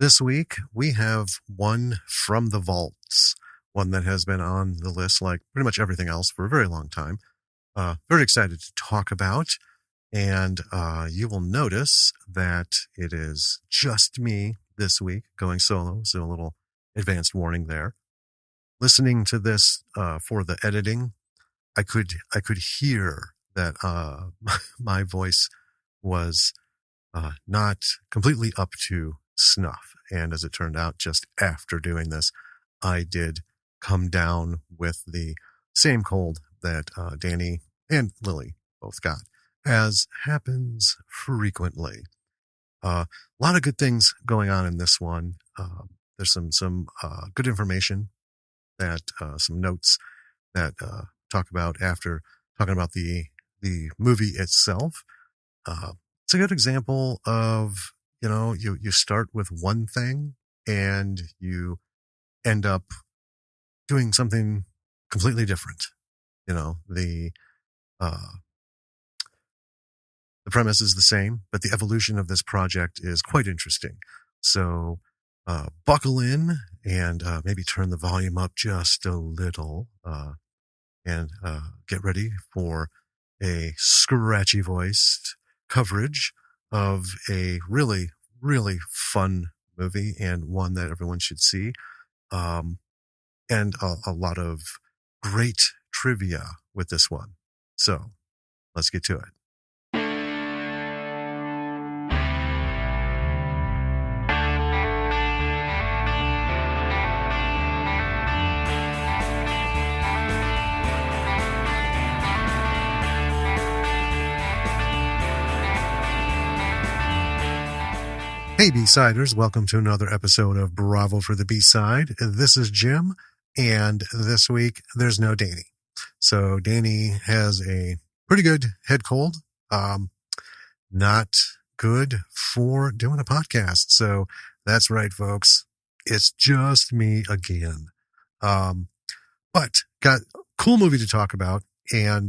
This week, we have one from the vaults, one that has been on the list like pretty much everything else for a very long time. Very excited to talk about. And you will notice that it is just me this week going solo. So a little advanced warning there. Listening to this for the editing, I could hear that my voice was not completely up to snuff. And as it turned out, just after doing this, I did come down with the same cold that Danny and Lily both got, as happens frequently. A lot of good things going on in this one. There's some good information that some notes that talk about after talking about the movie itself. It's a good example of, you start with one thing and you end up doing something completely different. The premise is the same, but the evolution of this project is quite interesting. So buckle in and maybe turn the volume up just a little and get ready for a scratchy voiced coverage of a really, really fun movie and one that everyone should see. And a lot of great trivia with this one. So let's get to it. Hey B-Siders, welcome to another episode of Bravo for the B-Side. This is Jim, and this week there's no Danny. So Danny has a pretty good head cold. Not good for doing a podcast. So that's right, folks. It's just me again. But got a cool movie to talk about, and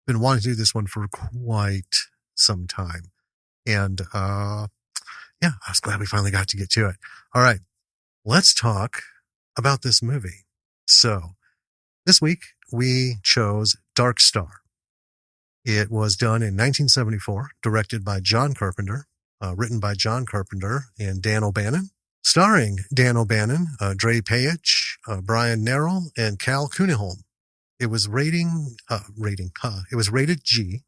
been wanting to do this one for quite some time. And yeah, I was glad we finally got to get to it. All right, let's talk about this movie. So this week we chose Dark Star. It was done in 1974, directed by John Carpenter, written by John Carpenter and Dan O'Bannon, starring Dan O'Bannon, Dre Payich, Brian Nerrell, and Cal Cunningham. It was it was rated G.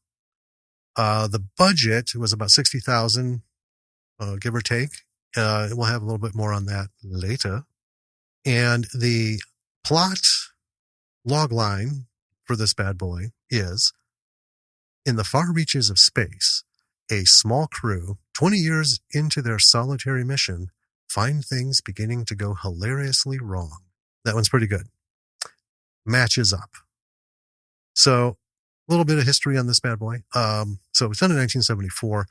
The budget was about $60,000. Give or take. We'll have a little bit more on that later. And the plot logline for this bad boy is, in the far reaches of space, a small crew, 20 years into their solitary mission, find things beginning to go hilariously wrong. That one's pretty good. Matches up. So a little bit of history on this bad boy. So it was done in 1974.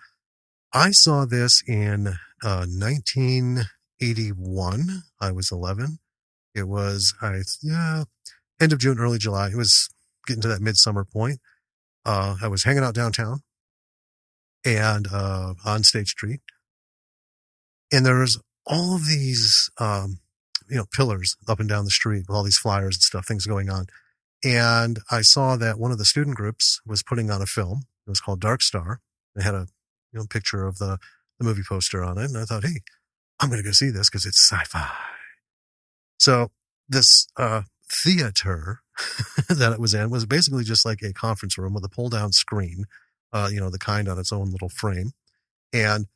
I saw this in 1981. I was 11. It was end of June, early July. It was getting to that midsummer point. I was hanging out downtown and on State Street, and there was all of these pillars up and down the street with all these flyers and stuff, things going on. And I saw that one of the student groups was putting on a film. It was called Dark Star. They had a picture of the movie poster on it. And I thought, hey, I'm going to go see this because it's sci-fi. So this theater that it was in was basically just like a conference room with a pull down screen, the kind on its own little frame. And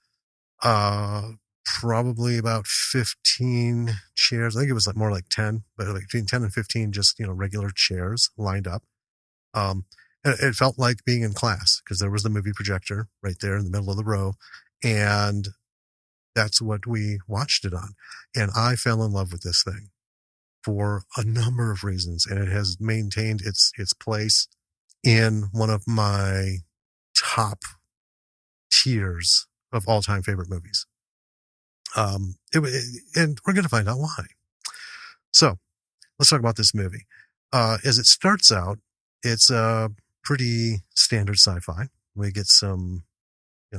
probably about 15 chairs. I think it was more like 10, but like between 10 and 15, just, regular chairs lined up. It felt like being in class because there was the movie projector right there in the middle of the row. And that's what we watched it on. And I fell in love with this thing for a number of reasons. And it has maintained its place in one of my top tiers of all time favorite movies. And we're going to find out why. So let's talk about this movie. As it starts out, it's a pretty standard sci-fi. We get some,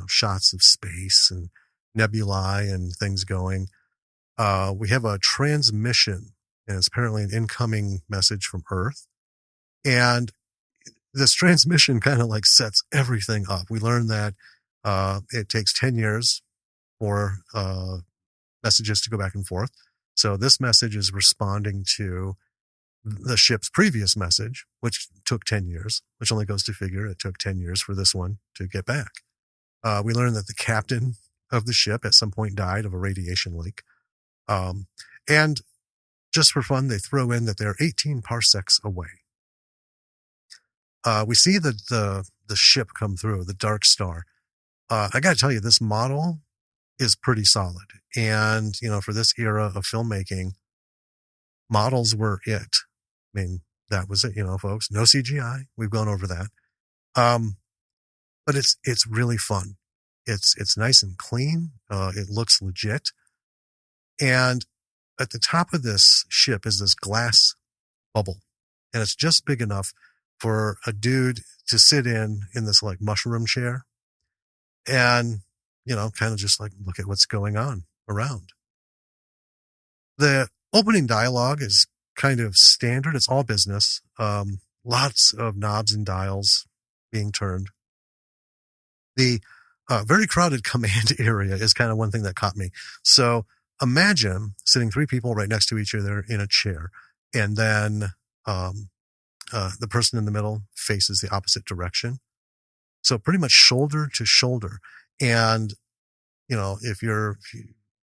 shots of space and nebulae and things going. We have a transmission, and it's apparently an incoming message from Earth. And this transmission kind of like sets everything up. We learn that it takes 10 years for messages to go back and forth. So this message is responding to the ship's previous message, which took 10 years, which only goes to figure it took 10 years for this one to get back. We learn that the captain of the ship at some point died of a radiation leak. And just for fun, they throw in that they're 18 parsecs away. We see the ship come through, the Dark Star. I got to tell you, this model is pretty solid. And, for this era of filmmaking, models were it. I mean, that was it, folks. No CGI. We've gone over that. But it's really fun. It's nice and clean. It looks legit. And at the top of this ship is this glass bubble. And it's just big enough for a dude to sit in this like mushroom chair and, kind of just like look at what's going on around. The opening dialogue is kind of standard. It's all business. Lots of knobs and dials being turned. The very crowded command area is kind of one thing that caught me. So imagine sitting 3 people right next to each other in a chair, and then the person in the middle faces the opposite direction. So pretty much shoulder to shoulder. And, if you're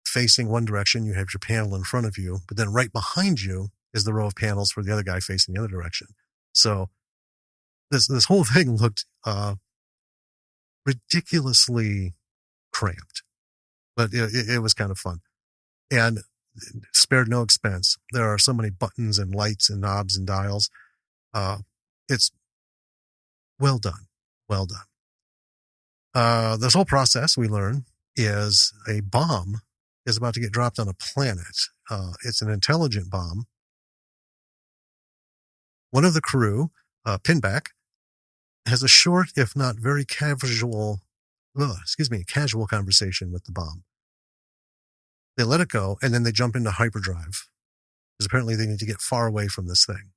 facing one direction, you have your panel in front of you, but then right behind you is the row of panels for the other guy facing the other direction. So this whole thing looked ridiculously cramped, but it was kind of fun and spared no expense. There are so many buttons and lights and knobs and dials. It's well done. Well done. This whole process, we learn, is a bomb is about to get dropped on a planet. It's an intelligent bomb. One of the crew, Pinback, has a short, if not very casual conversation with the bomb. They let it go, and then they jump into hyperdrive, because apparently they need to get far away from this thing.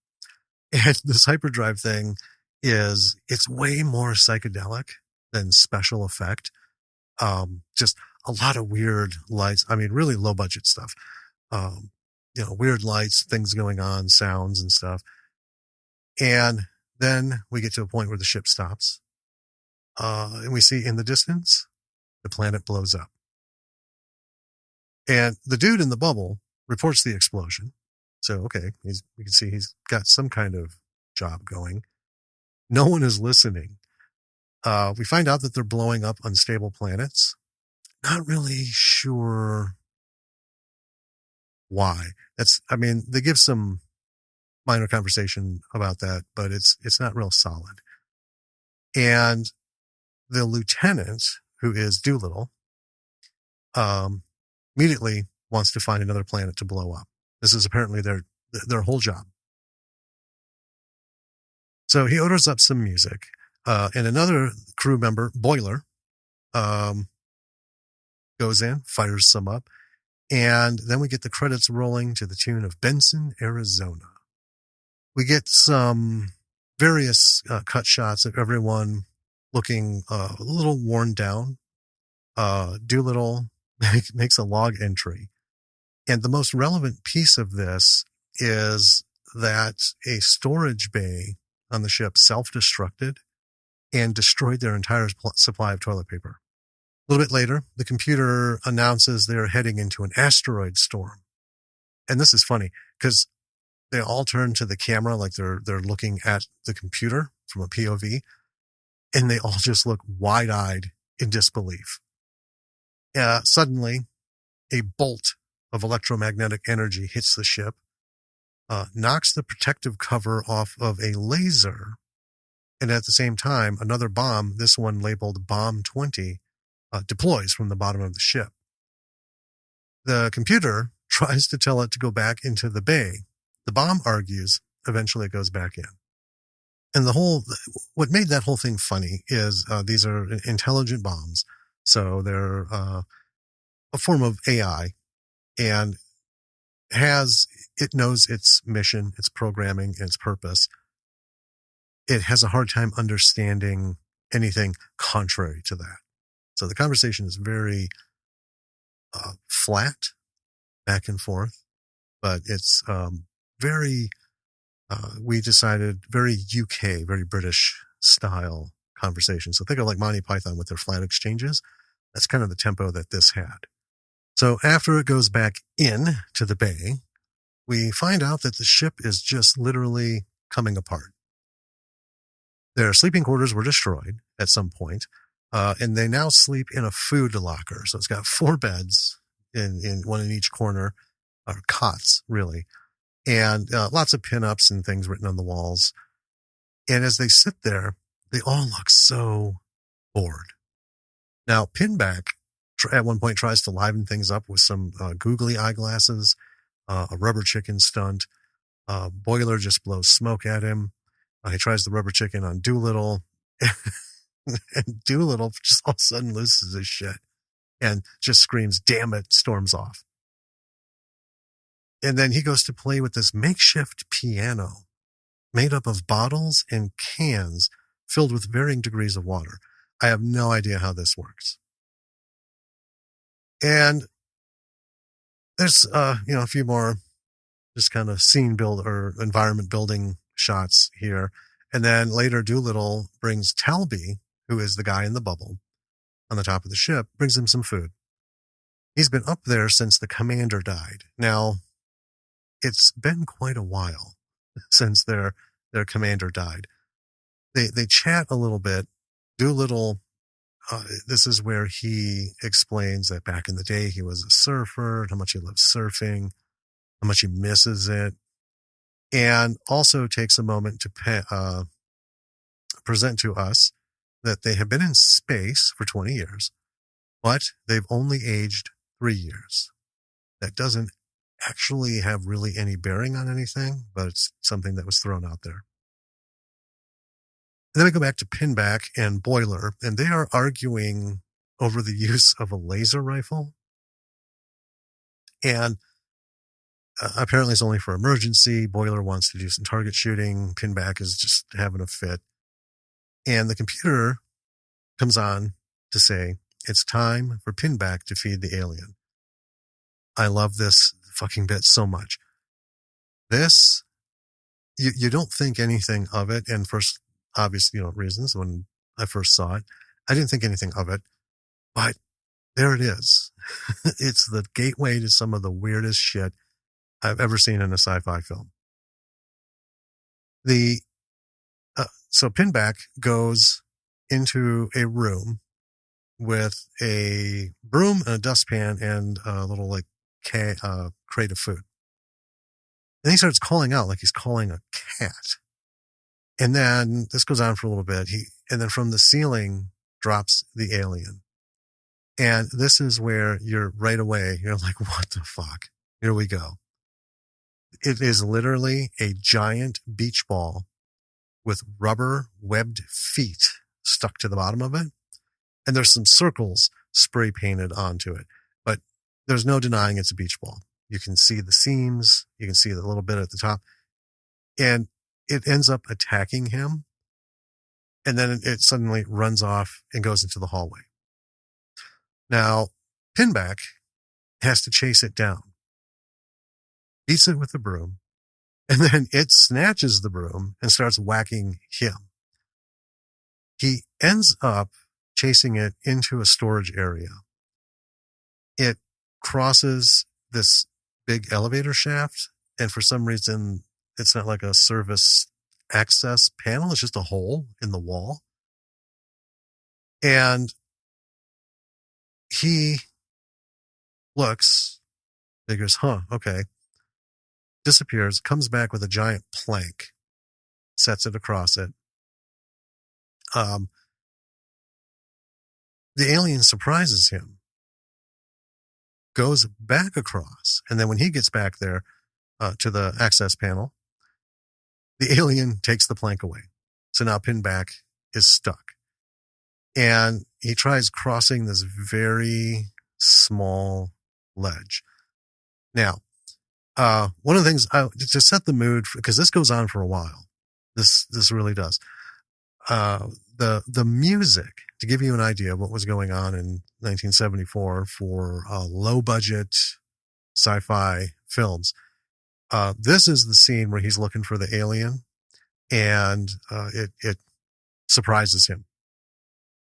And this hyperdrive thing it's way more psychedelic than special effect. Just a lot of weird lights. I mean, really low budget stuff. Weird lights, things going on, sounds and stuff. And then we get to a point where the ship stops. And we see in the distance, the planet blows up. And the dude in the bubble reports the explosion. So, okay, we can see he's got some kind of job going. No one is listening. We find out that they're blowing up unstable planets. Not really sure why. They give some minor conversation about that, but it's not real solid. And the lieutenant, who is Doolittle, immediately wants to find another planet to blow up. This is apparently their whole job. So he orders up some music, and another crew member, Boiler, goes in, fires some up, and then we get the credits rolling to the tune of Benson, Arizona. We get some various cut shots of everyone looking a little worn down. Doolittle makes a log entry. And the most relevant piece of this is that a storage bay on the ship self-destructed and destroyed their entire supply of toilet paper. A little bit later, the computer announces they're heading into an asteroid storm. And this is funny because they all turn to the camera like they're looking at the computer from a POV, and they all just look wide-eyed in disbelief. Suddenly, a bolt of electromagnetic energy hits the ship, knocks the protective cover off of a laser, and at the same time, another bomb, this one labeled Bomb 20, deploys from the bottom of the ship. The computer tries to tell it to go back into the bay. The bomb argues. Eventually it goes back in. And what made that whole thing funny is these are intelligent bombs. So they're a form of AI, and it knows its mission, its programming, and its purpose. It has a hard time understanding anything contrary to that. So the conversation is very flat, back and forth, but it's very, we decided, very UK, very British style conversation. So think of like Monty Python with their flat exchanges. That's kind of the tempo that this had. So after it goes back in to the bay, we find out that the ship is just literally coming apart. Their sleeping quarters were destroyed at some point, and they now sleep in a food locker. So it's got 4 beds in one in each corner, or cots, really, and lots of pinups and things written on the walls. And as they sit there, they all look so bored. Now, Pinback at one point tries to liven things up with some googly eyeglasses, a rubber chicken stunt. Boiler just blows smoke at him. He tries the rubber chicken on Doolittle, and Doolittle just all of a sudden loses his shit and just screams, "Damn it," storms off. And then he goes to play with this makeshift piano made up of bottles and cans filled with varying degrees of water. I have no idea how this works. And there's, a few more just kind of scene build or environment building shots here. And then later Doolittle brings Talby, who is the guy in the bubble on the top of the ship, brings him some food. He's been up there since the commander died. Now, it's been quite a while since their commander died. They chat a little bit. Doolittle, this is where he explains that back in the day he was a surfer, and how much he loves surfing, how much he misses it, and also takes a moment to present to us that they have been in space for 20 years, but they've only aged 3 years. That doesn't actually have really any bearing on anything, but it's something that was thrown out there. And then we go back to Pinback and Boiler, and they are arguing over the use of a laser rifle. And apparently it's only for emergency. Boiler wants to do some target shooting. Pinback is just having a fit. And the computer comes on to say, it's time for Pinback to feed the alien. I love this fucking bit so much. This, you don't think anything of it. And for obvious, reasons, when I first saw it, I didn't think anything of it. But there it is. It's the gateway to some of the weirdest shit I've ever seen in a sci-fi film. So Pinback goes into a room with a broom and a dustpan and a little crate of food. And he starts calling out like he's calling a cat. And then this goes on for a little bit. And then from the ceiling drops the alien. And this is where you're right away, you're like, what the fuck? Here we go. It is literally a giant beach ball with rubber webbed feet stuck to the bottom of it. And there's some circles spray painted onto it, but there's no denying it's a beach ball. You can see the seams. You can see the little bit at the top, and it ends up attacking him. And then it suddenly runs off and goes into the hallway. Now, Pinback has to chase it down, beats it with the broom, and then it snatches the broom and starts whacking him. He ends up chasing it into a storage area. It crosses this big elevator shaft, and for some reason, it's not like a service access panel. It's just a hole in the wall. And he looks, figures, okay, disappears, comes back with a giant plank, sets it across it. The alien surprises him, goes back across, and then when he gets back there to the access panel, the alien takes the plank away. So now Pinback is stuck. And he tries crossing this very small ledge. Now, one of the things to set the mood, because this goes on for a while. This really does. The music, to give you an idea of what was going on in 1974 for low budget sci-fi films. This is the scene where he's looking for the alien, and it surprises him.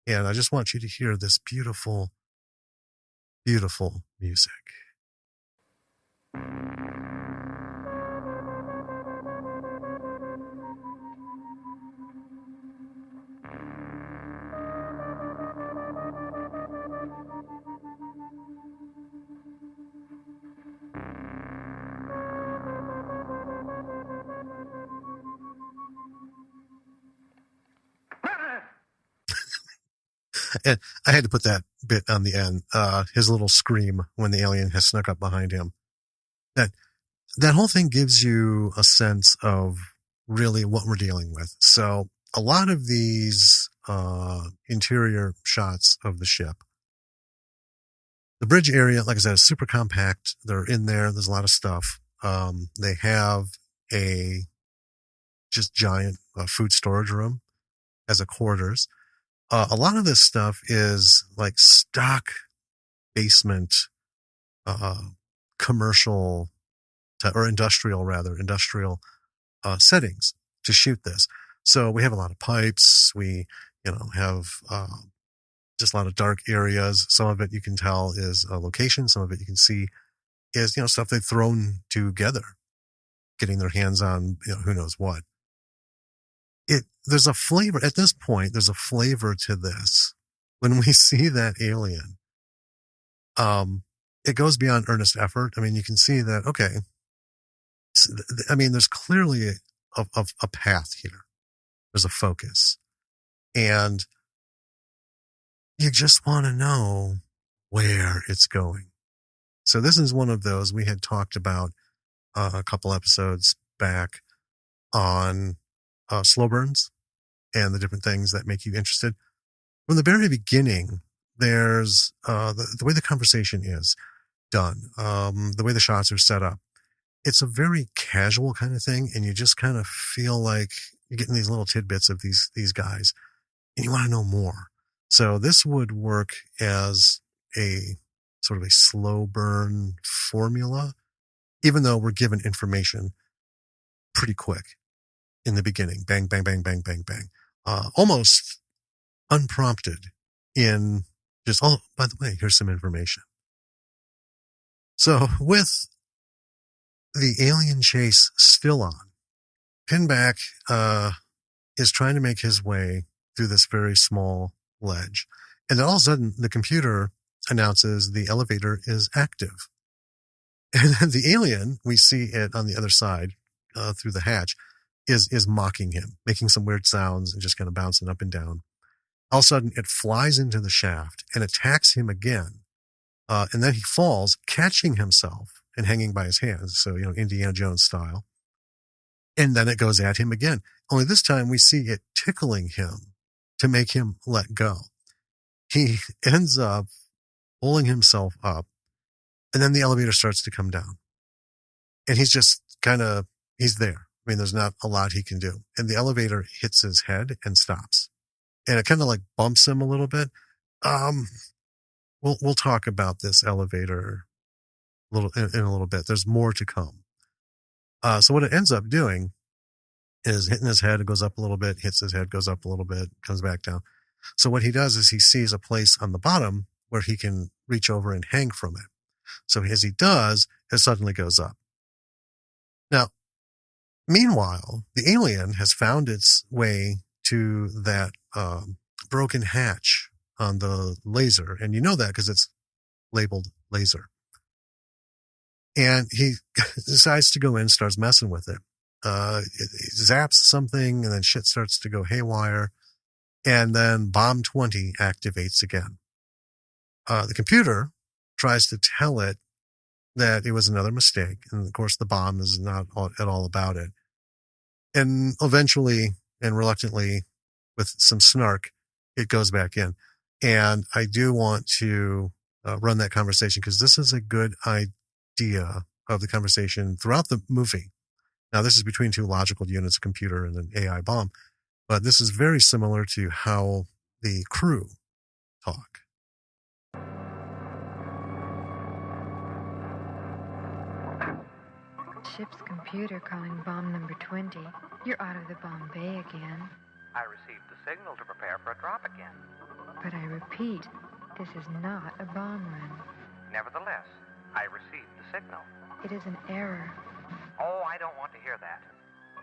And I just want you to hear this beautiful, beautiful music. And I had to put that bit on the end, his little scream when the alien has snuck up behind him. That whole thing gives you a sense of really what we're dealing with. So a lot of these interior shots of the ship, the bridge area, like I said, is super compact. They're in there. There's a lot of stuff. They have a just giant food storage room as a quarters. A lot of this stuff is like stock basement, commercial or industrial settings to shoot this. So we have a lot of pipes. We, have just a lot of dark areas. Some of it you can tell is a location. Some of it you can see is, stuff they've thrown together, getting their hands on, who knows what. There's a flavor at this point. There's a flavor to this. When we see that alien, it goes beyond earnest effort. I mean, you can see that, okay. I mean, there's clearly a path here. There's a focus, and you just want to know where it's going. So this is one of those we had talked about a couple episodes back on slow burns and the different things that make you interested. From the very beginning, there's the way the conversation is done, the way the shots are set up. It's a very casual kind of thing, and you just kind of feel like you're getting these little tidbits of these guys, and you want to know more. So this would work as a sort of a slow burn formula, even though we're given information pretty quick in the beginning. Bang, bang, bang, bang, bang, bang. Almost unprompted in just, oh, by the way, here's some information. So with the alien chase still on, Pinback is trying to make his way through this very small ledge. And then all of a sudden, the computer announces the elevator is active. And then the alien, we see it on the other side through the hatch, is mocking him, making some weird sounds and just kind of bouncing up and down. All of a sudden, it flies into the shaft and attacks him again. And then he falls, catching himself and hanging by his hands. So, Indiana Jones style. And then it goes at him again. Only this time we see it tickling him to make him let go. He ends up pulling himself up, and then the elevator starts to come down. And he's just he's there. I mean, there's not a lot he can do. And the elevator hits his head and stops. And it kind of like bumps him a little bit. We'll talk about this elevator in a little bit. There's more to come. So what it ends up doing is hitting his head. It goes up a little bit, hits his head, goes up a little bit, comes back down. So what he does is he sees a place on the bottom where he can reach over and hang from it. So as he does, it suddenly goes up. Now, meanwhile, the alien has found its way to that broken hatch on the laser. And you know that because it's labeled laser. And he decides to go in, starts messing with it. It zaps something, and then shit starts to go haywire. And then Bomb 20 activates again. The computer tries to tell it that it was another mistake. And of course, the bomb is not at all about it. And eventually and reluctantly, with some snark, it goes back in. And I do want to run that conversation, because this is a good idea of the conversation throughout the movie. Now, this is between two logical units, a computer and an AI bomb, but this is very similar to how the crew talk. Ship's computer calling bomb number 20. You're out of the bomb bay again. I received the signal to prepare for a drop again. But I repeat, this is not a bomb run. Nevertheless, I received the signal. It is an error. Oh, I don't want to hear that.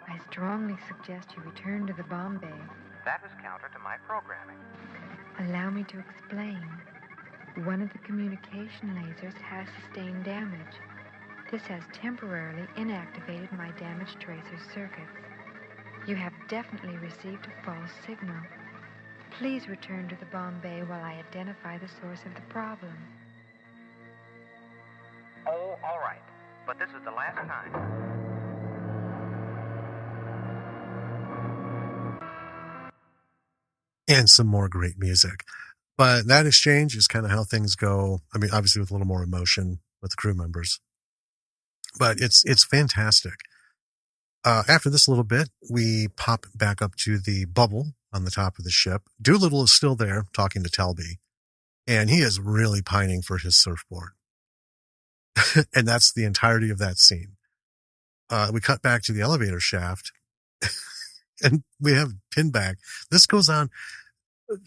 I strongly suggest you return to the bomb bay. That is counter to my programming. Allow me to explain. One of the communication lasers has sustained damage. This has temporarily inactivated my damaged tracer circuits. You have definitely received a false signal. Please return to the bomb bay while I identify the source of the problem. Oh, all right. But this is the last time. And some more great music. But that exchange is kind of how things go. I mean, obviously with a little more emotion with the crew members. But it's fantastic. After this little bit, we pop back up to the bubble on the top of the ship. Doolittle is still there talking to Telby, and he is really pining for his surfboard. And that's the entirety of that scene. We cut back to the elevator shaft, and we have Pinback. This goes on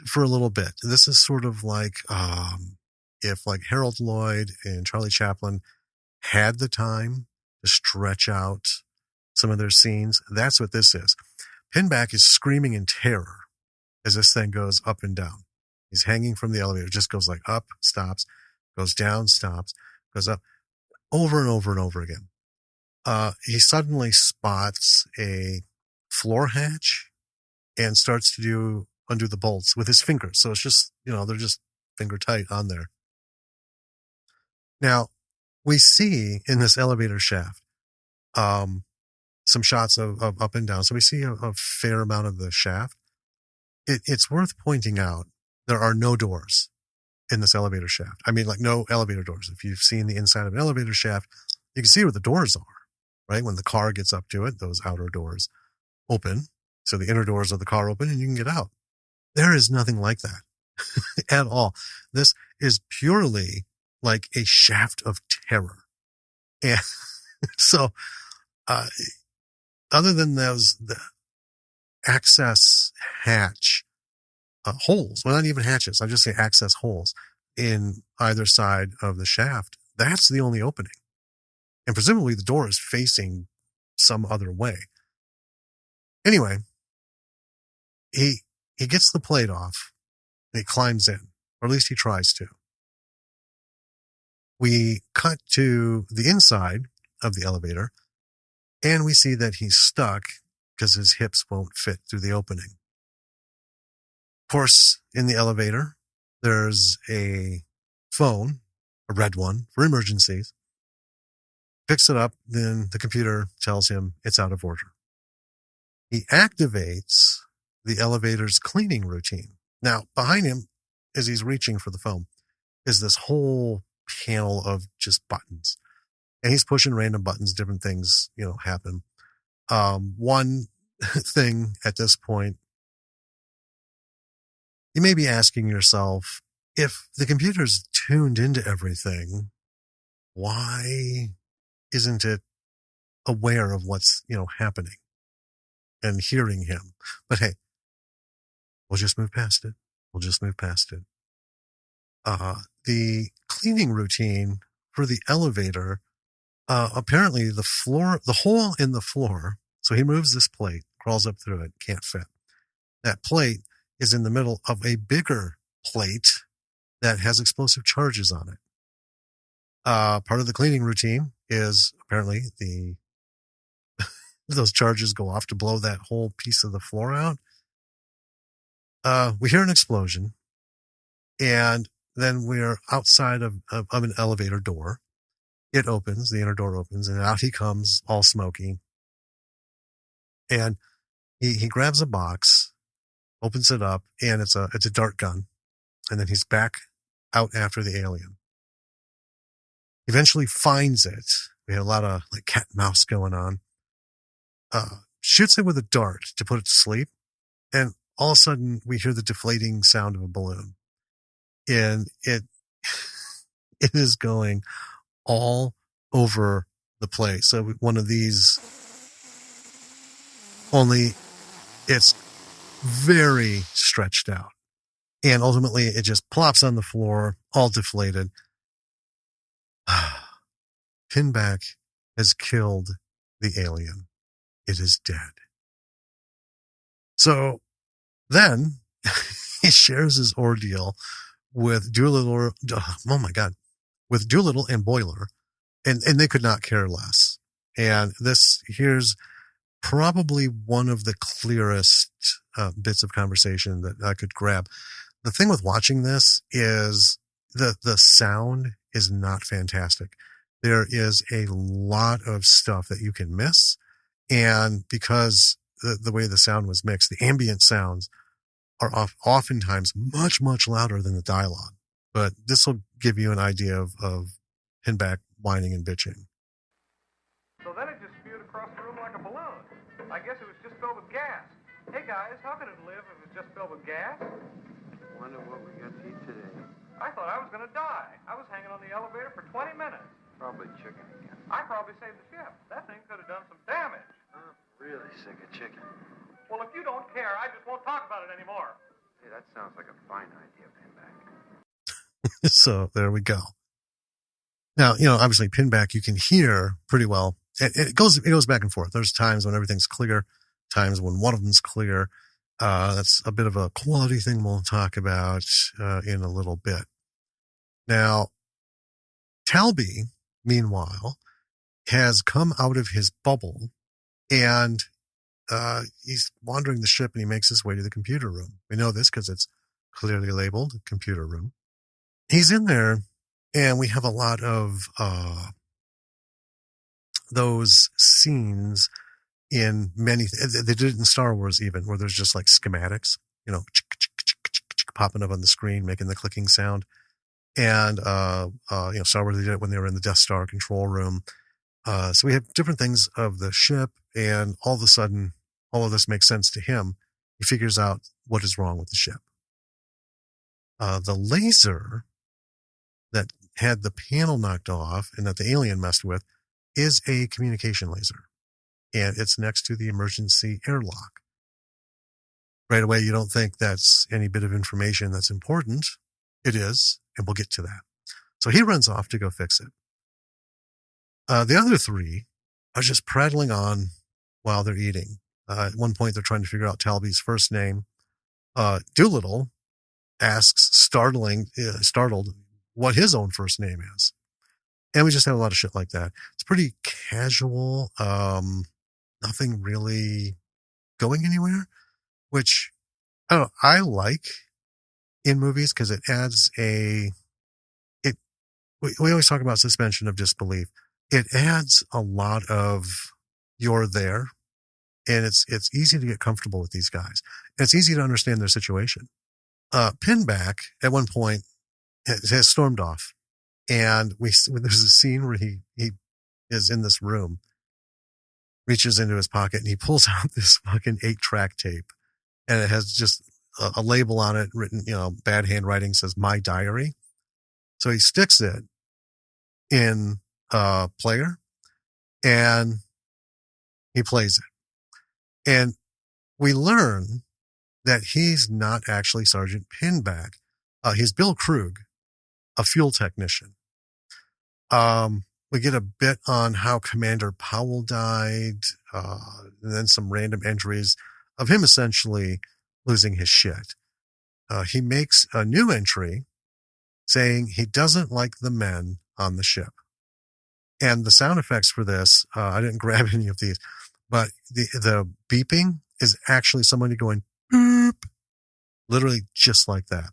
for a little bit. This is sort of like if like Harold Lloyd and Charlie Chaplin had the time to stretch out some of their scenes. That's what this is. Pinback is screaming in terror as this thing goes up and down. He's hanging from the elevator. It just goes like up, stops, goes down, stops, goes up, over and over and over again. He suddenly spots a floor hatch and starts to undo the bolts with his fingers. So it's just, they're just finger tight on there. Now, we see in this elevator shaft some shots of up and down. So we see a fair amount of the shaft. It's worth pointing out there are no doors in this elevator shaft. I mean, like no elevator doors. If you've seen the inside of an elevator shaft, you can see where the doors are, right? When the car gets up to it, those outer doors open. So the inner doors of the car open and you can get out. There is nothing like that at all. This is purely like a shaft of terror. And so, other than the access hatch holes, well, not even hatches, I just say access holes in either side of the shaft, that's the only opening. And presumably the door is facing some other way. Anyway, he gets the plate off and he climbs in, or at least he tries to. We cut to the inside of the elevator and we see that he's stuck because his hips won't fit through the opening. Of course, in the elevator, there's a phone, a red one, for emergencies. Picks it up, then the computer tells him it's out of order. He activates the elevator's cleaning routine. Now, behind him, as he's reaching for the phone, is this whole panel of just buttons. And he's pushing random buttons, different things, happen. One thing at this point, you may be asking yourself, if the computer's tuned into everything, why isn't it aware of what's, happening and hearing him? But hey, we'll just move past it. The cleaning routine for the elevator, apparently the hole in the floor, so he moves this plate, crawls up through it, can't fit. That plate is in the middle of a bigger plate that has explosive charges on it. Part of the cleaning routine is apparently those charges go off to blow that whole piece of the floor out. We hear an explosion, and then we're outside of an elevator door. It opens, the inner door opens, and out he comes, all smoky. And he grabs a box, opens it up, and it's a dart gun. And then he's back out after the alien. eventually finds it. We had a lot of like cat and mouse going on. Shoots it with a dart to put it to sleep. And all of a sudden we hear the deflating sound of a balloon. And it is going all over the place. So one of these, only it's very stretched out. And ultimately it just plops on the floor, all deflated. Pinback has killed the alien. It is dead. So then he shares his ordeal with Doolittle. Oh my God. With Doolittle and Boiler. And they could not care less. And here's probably one of the clearest bits of conversation that I could grab. The thing with watching this is the sound is not fantastic. There is a lot of stuff that you can miss. And because the way the sound was mixed, the ambient sounds are oftentimes much, much louder than the dialogue. But this will give you an idea of Pinback whining and bitching. So then it just spewed across the room like a balloon. I guess it was just filled with gas. Hey guys, how could it live if it's just filled with gas? Wonder what we got to eat today. I thought I was going to die. I was hanging on the elevator for 20 minutes. Probably chicken again. I probably saved the ship. That thing could have done some damage. I'm really sick of chicken. Well, if you don't care, I just won't talk about it anymore. Hey, that sounds like a fine idea, Pinback. So there we go. Now, obviously Pinback you can hear pretty well. It goes back and forth. There's times when everything's clear, times when one of them's clear. That's a bit of a quality thing we'll talk about in a little bit. Now, Talby, meanwhile, has come out of his bubble and he's wandering the ship and he makes his way to the computer room. We know this because it's clearly labeled computer room. He's in there and we have a lot of those scenes in many, they did it in Star Wars even, where there's just like schematics, popping up on the screen, making the clicking sound. And, Star Wars, they did it when they were in the Death Star control room. So we have different things of the ship, and all of a sudden, all of this makes sense to him. He figures out what is wrong with the ship. The laser that had the panel knocked off and that the alien messed with is a communication laser. And it's next to the emergency airlock. Right away, you don't think that's any bit of information that's important. It is, and we'll get to that. So he runs off to go fix it. The other three are just prattling on while they're eating. At one point, they're trying to figure out Talby's first name. Doolittle asks, startled, what his own first name is. And we just have a lot of shit like that. It's pretty casual. Nothing really going anywhere, which I like in movies because it adds we always talk about suspension of disbelief. It adds a lot of you're there, and it's easy to get comfortable with these guys. And it's easy to understand their situation. Pinback at one point has stormed off, and there's a scene where he is in this room, reaches into his pocket, and he pulls out this fucking 8-track tape, and it has just a label on it written, bad handwriting, says My Diary. So he sticks it in a player and he plays it. And we learn that he's not actually Sergeant Pinback. He's Bill Krug, a fuel technician. We get a bit on how Commander Powell died, and then some random entries of him essentially losing his shit. He makes a new entry saying he doesn't like the men on the ship. And the sound effects for this, I didn't grab any of these, but the beeping is actually somebody going boop, literally just like that,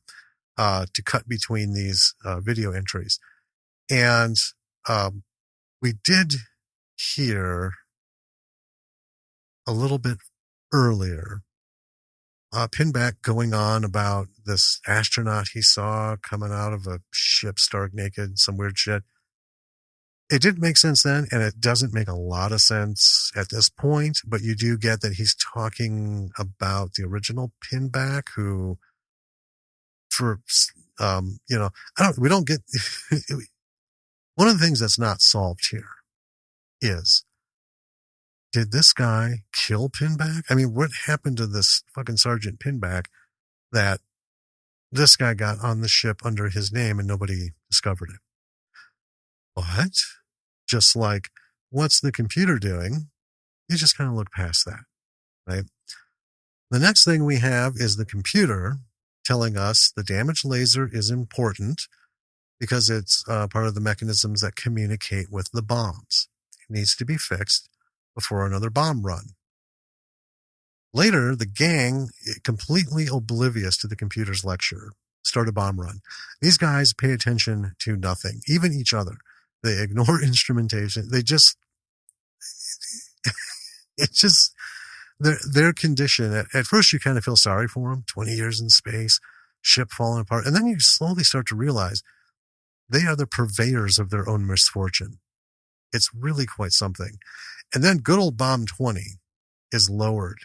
to cut between these video entries. And we did hear a little bit earlier Pinback going on about this astronaut he saw coming out of a ship stark naked, some weird shit. it didn't make sense then, and it doesn't make a lot of sense at this point, but you do get that he's talking about the original Pinback who, we don't get, one of the things that's not solved here is, did this guy kill Pinback? I mean, what happened to this fucking Sergeant Pinback that this guy got on the ship under his name and nobody discovered it? What? Just like, what's the computer doing? You just kind of look past that, right? The next thing we have is the computer telling us the damaged laser is important because it's part of the mechanisms that communicate with the bombs. It needs to be fixed before another bomb run. Later, the gang, completely oblivious to the computer's lecture, start a bomb run. These guys pay attention to nothing, even each other. They ignore instrumentation. They just, it's just their condition. At first, you kind of feel sorry for them. 20 years in space, ship falling apart. And then you slowly start to realize they are the purveyors of their own misfortune. It's really quite something. And then good old Bomb 20 is lowered.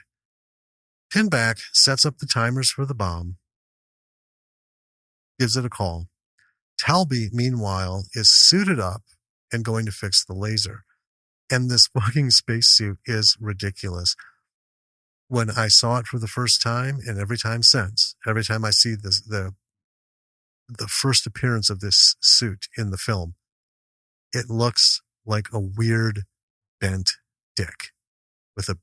Pinback sets up the timers for the bomb, gives it a call. Talby, meanwhile, is suited up and going to fix the laser. And this fucking spacesuit is ridiculous. When I saw it for the first time, and every time since, every time I see this, the first appearance of this suit in the film, it looks like a weird bent dick with a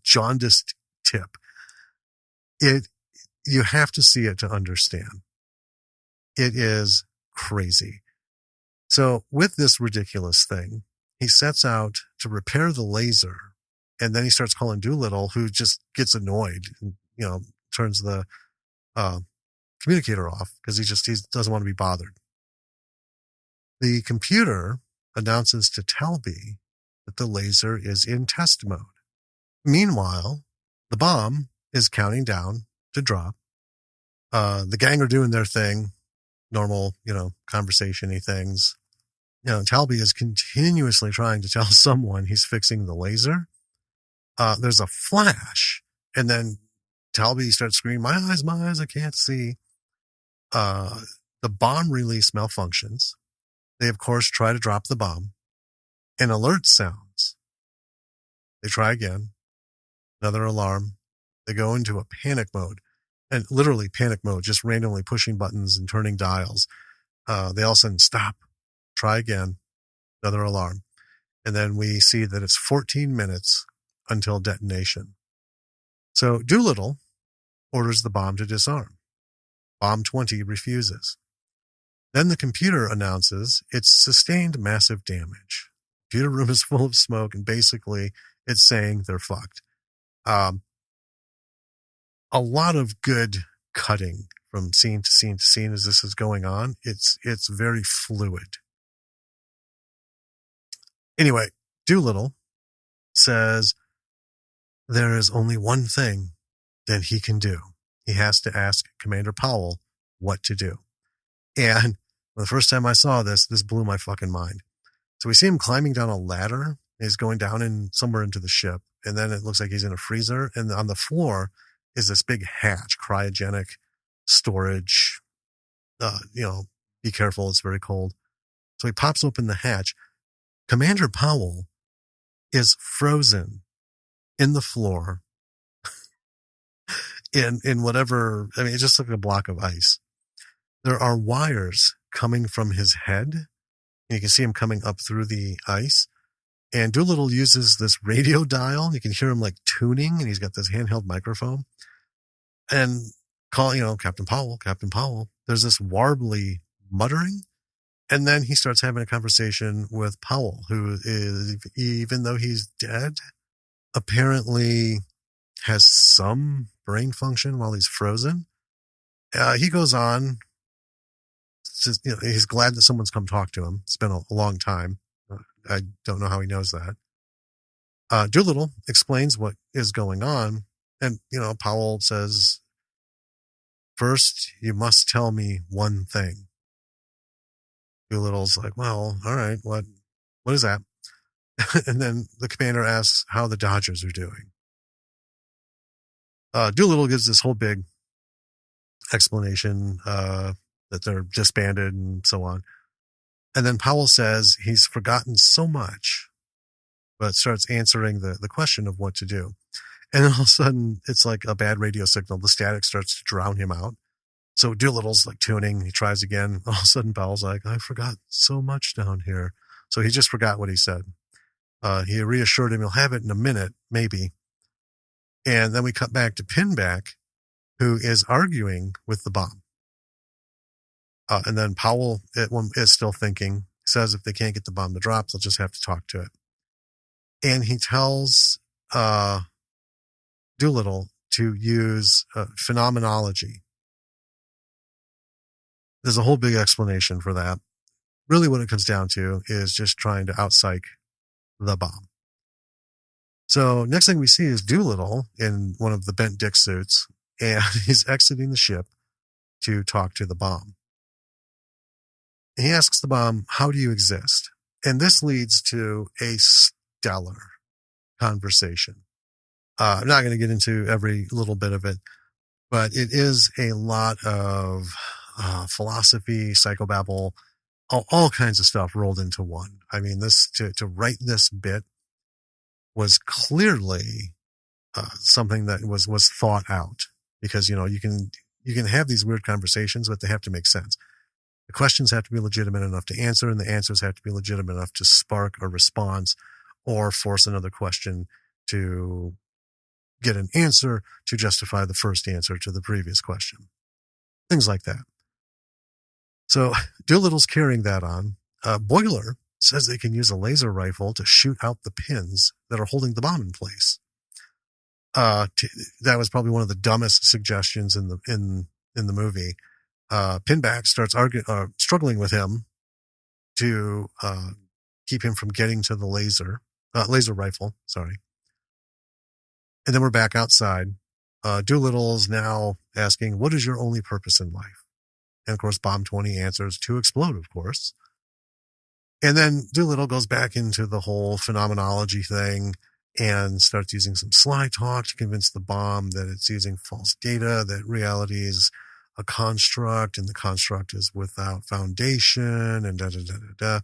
jaundiced tip. You have to see it to understand. It is crazy. So with this ridiculous thing, he sets out to repair the laser, and then he starts calling Doolittle, who just gets annoyed and, turns the communicator off because he doesn't want to be bothered. The computer announces to Talby that the laser is in test mode. Meanwhile, the bomb is counting down to drop. The gang are doing their thing, normal, conversation-y things. Talby is continuously trying to tell someone he's fixing the laser. There's a flash, and then Talby starts screaming, my eyes, I can't see. The bomb release malfunctions. They, of course, try to drop the bomb. An alert sounds. They try again. Another alarm. They go into a panic mode. And literally panic mode, just randomly pushing buttons and turning dials. They all of a sudden stop. Try again. Another alarm. And then we see that it's 14 minutes until detonation. So Doolittle orders the bomb to disarm. Bomb 20 refuses. Then the computer announces it's sustained massive damage. The computer room is full of smoke, and basically it's saying they're fucked. A lot of good cutting from scene to scene to scene as this is going on. It's very fluid. Anyway, Doolittle says there is only one thing that he can do. He has to ask Commander Powell what to do. And the first time I saw this blew my fucking mind. So we see him climbing down a ladder. He's going down somewhere into the ship. And then it looks like he's in a freezer. And on the floor is this big hatch, cryogenic storage. Be careful. It's very cold. So he pops open the hatch. Commander Powell is frozen in the floor in whatever, it's just like a block of ice. There are wires coming from his head. And you can see him coming up through the ice. And Doolittle uses this radio dial. You can hear him like tuning, and he's got this handheld microphone. And call, Captain Powell, Captain Powell. There's this warbly muttering. And then he starts having a conversation with Powell, who is, even though he's dead, apparently has some brain function while he's frozen. He goes on. He's glad that someone's come talk to him. It's been a long time. I don't know how he knows that. Doolittle explains what is going on. And, Powell says, first, you must tell me one thing. Doolittle's like, well, all right, what is that? And then the commander asks how the Dodgers are doing. Doolittle gives this whole big explanation that they're disbanded and so on. And then Powell says he's forgotten so much, but starts answering the question of what to do. And all of a sudden, it's like a bad radio signal. The static starts to drown him out. So Doolittle's like tuning. He tries again. All of a sudden, Powell's like, I forgot so much down here. So he just forgot what he said. He reassured him he'll have it in a minute, maybe. And then we cut back to Pinback, who is arguing with the bomb. And then Powell is still thinking, says if they can't get the bomb to drop, they'll just have to talk to it. And he tells Doolittle to use phenomenology. There's a whole big explanation for that. Really what it comes down to is just trying to out-psych the bomb. So next thing we see is Doolittle in one of the bent dick suits, and he's exiting the ship to talk to the bomb. He asks the bomb, how do you exist? And this leads to a stellar conversation. I'm not going to get into every little bit of it, but it is a lot of philosophy, psychobabble, all kinds of stuff rolled into one. I mean, this to write this bit was clearly something that was thought out, because you can have these weird conversations, but they have to make sense. The questions have to be legitimate enough to answer, and the answers have to be legitimate enough to spark a response or force another question to get an answer to justify the first answer to the previous question. Things like that. So Doolittle's carrying that on. Boiler says they can use a laser rifle to shoot out the pins that are holding the bomb in place. That was probably one of the dumbest suggestions in the movie. Pinback starts struggling with him to keep him from getting to the laser rifle. Sorry. And then we're back outside. Doolittle's now asking, what is your only purpose in life? And of course, Bomb 20 answers, to explode, of course. And then Doolittle goes back into the whole phenomenology thing and starts using some sly talk to convince the bomb that it's using false data, that reality is a construct and the construct is without foundation, and da-da-da-da-da.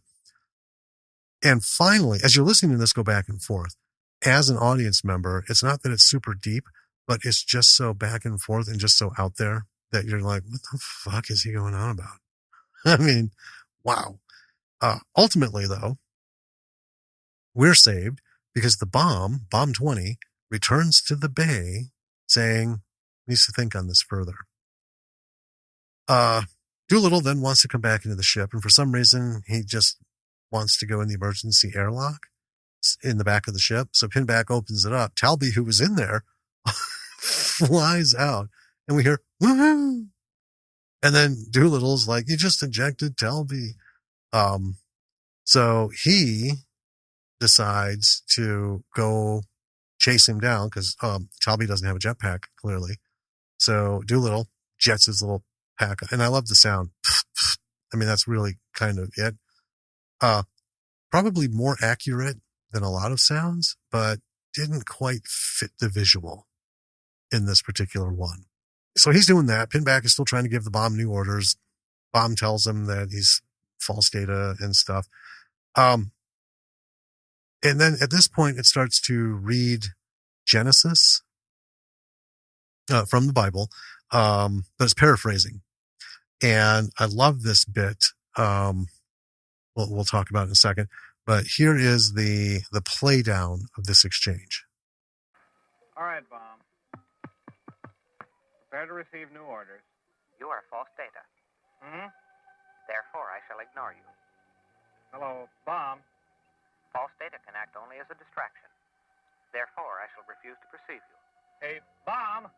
And finally, as you're listening to this go back and forth, as an audience member, it's not that it's super deep, but it's just so back and forth and just so out there that you're like, what the fuck is he going on about? I mean, wow. Ultimately, though, we're saved because the bomb 20, returns to the bay saying, needs to think on this further. Doolittle then wants to come back into the ship, and for some reason, he just wants to go in the emergency airlock in the back of the ship. So Pinback opens it up. Talby, who was in there, flies out, and we hear, woohoo! And then Doolittle's like, you just ejected Talby. So he decides to go chase him down because Talby doesn't have a jetpack, clearly. So Doolittle jets his little pack, and I love the sound. I mean, that's really kind of it. Probably more accurate than a lot of sounds, but didn't quite fit the visual in this particular one. So he's doing that. Pinback is still trying to give the bomb new orders. Bomb tells him that he's false data and stuff. And then at this point, it starts to read Genesis from the Bible, but it's paraphrasing. And I love this bit. We'll talk about it in a second. But here is the play down of this exchange. All right, Bomb. Prepare to receive new orders. You are false data. Hmm? Therefore, I shall ignore you. Hello, Bomb. False data can act only as a distraction. Therefore, I shall refuse to perceive you. Hey, Bomb.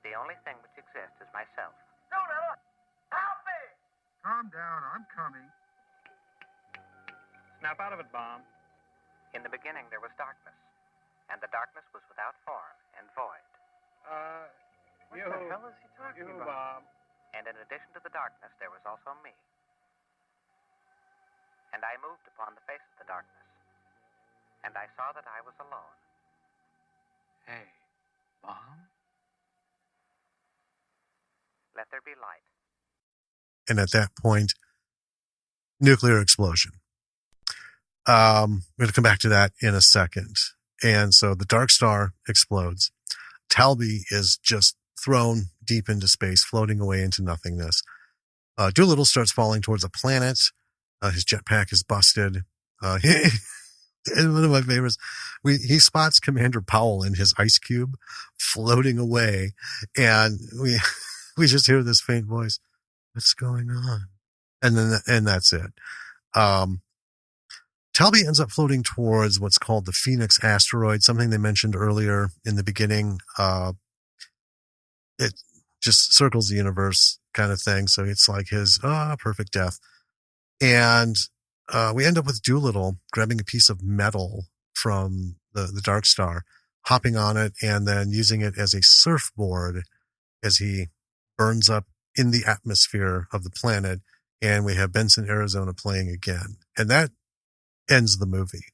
The only thing which exists is myself. Doodle, help me! Calm down, I'm coming. Snap out of it, Bomb. In the beginning, there was darkness, and the darkness was without form and void. What the hell is he talking about? Bob. And in addition to the darkness, there was also me. and I moved upon the face of the darkness, and I saw that I was alone. Hey, Mom? Let there be light. And at that point, nuclear explosion. We're going to come back to that in a second. And so the Dark Star explodes. Talby is just thrown deep into space, floating away into nothingness. Doolittle starts falling towards a planet. His jetpack is busted. And one of my favorites, he spots Commander Powell in his ice cube floating away. And we just hear this faint voice. What's going on? And that's it. Talby ends up floating towards what's called the Phoenix asteroid, something they mentioned earlier in the beginning. It just circles the universe kind of thing. So it's like his perfect death. And we end up with Doolittle grabbing a piece of metal from the Dark Star, hopping on it, and then using it as a surfboard as he burns up in the atmosphere of the planet. And we have Benson, Arizona playing again. And that ends the movie.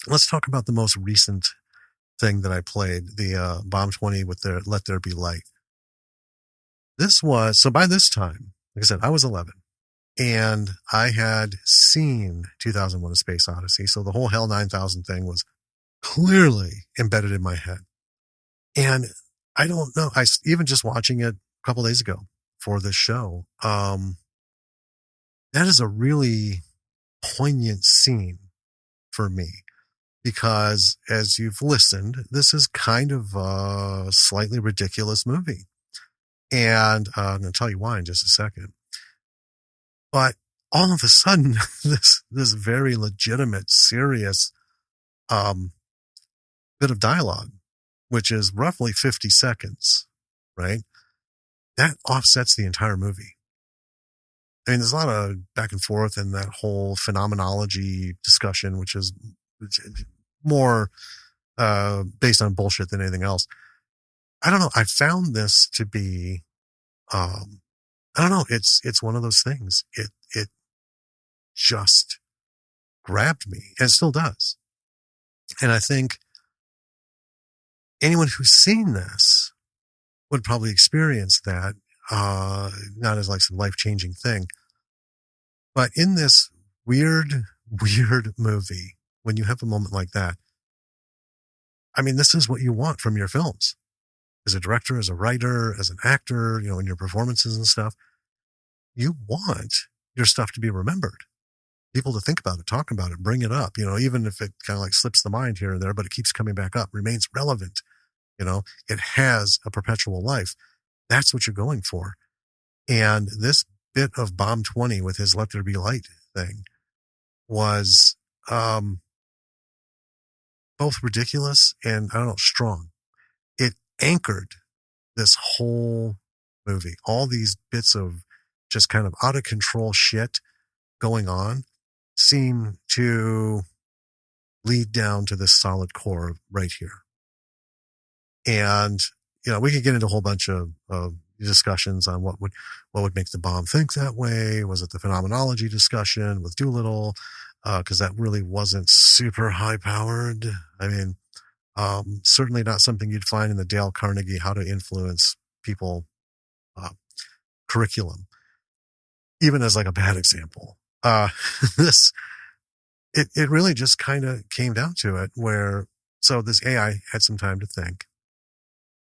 Let's talk about the most recent thing that I played, the Bomb 20 with their Let There Be Light. So by this time, like I said, I was 11 and I had seen 2001: A Space Odyssey. So the whole Hell 9000 thing was clearly embedded in my head. And I don't know, even just watching it a couple days ago for this show, that is a really poignant scene for me because as you've listened, this is kind of a slightly ridiculous movie. And I'm going to tell you why in just a second. But all of a sudden, this very legitimate, serious bit of dialogue, which is roughly 50 seconds, right? That offsets the entire movie. I mean, there's a lot of back and forth and that whole phenomenology discussion, which is more based on bullshit than anything else. I don't know. I found this to be, I don't know. It's one of those things. It just grabbed me and it still does. And I think anyone who's seen this would probably experience that, not as like some life-changing thing, but in this weird movie, when you have a moment like that, I mean, this is what you want from your films. As a director, as a writer, as an actor, in your performances and stuff, you want your stuff to be remembered. People to think about it, talk about it, bring it up, even if it kind of like slips the mind here and there, but it keeps coming back up, remains relevant. It has a perpetual life. That's what you're going for. And this bit of Bomb 20 with his Let There Be Light thing was, both ridiculous and, I don't know, strong. It anchored this whole movie. All these bits of just kind of out of control shit going on seem to lead down to this solid core right here. And, we could get into a whole bunch of discussions on what would make the bomb think that way. Was it the phenomenology discussion with Doolittle? Cause that really wasn't super high powered. I mean, certainly not something you'd find in the Dale Carnegie How to Influence People curriculum, even as like a bad example. It really just kind of came down to it where, so this AI had some time to think,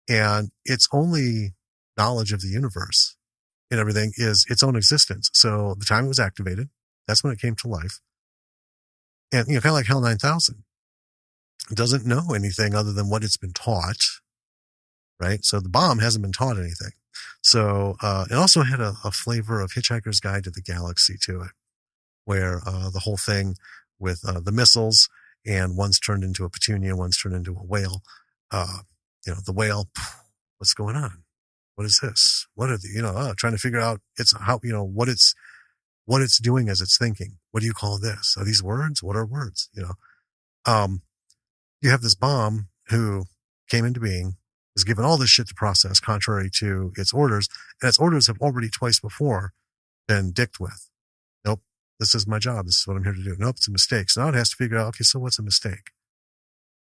and its only knowledge of the universe and everything is its own existence. So the time it was activated, that's when it came to life. And, kind of like Hell 9000. It doesn't know anything other than what it's been taught, right? So the bomb hasn't been taught anything. So it also had a flavor of Hitchhiker's Guide to the Galaxy to it, where the whole thing with the missiles, and one's turned into a petunia, one's turned into a whale. The whale, what's going on? What is this? What are the, trying to figure out what it's doing as it's thinking. What do you call this? Are these words? What are words? You have this bomb who came into being, was given all this shit to process contrary to its orders, and its orders have already twice before been dicked with. Nope. This is my job. This is what I'm here to do. Nope. It's a mistake. So now it has to figure out, okay, so what's a mistake?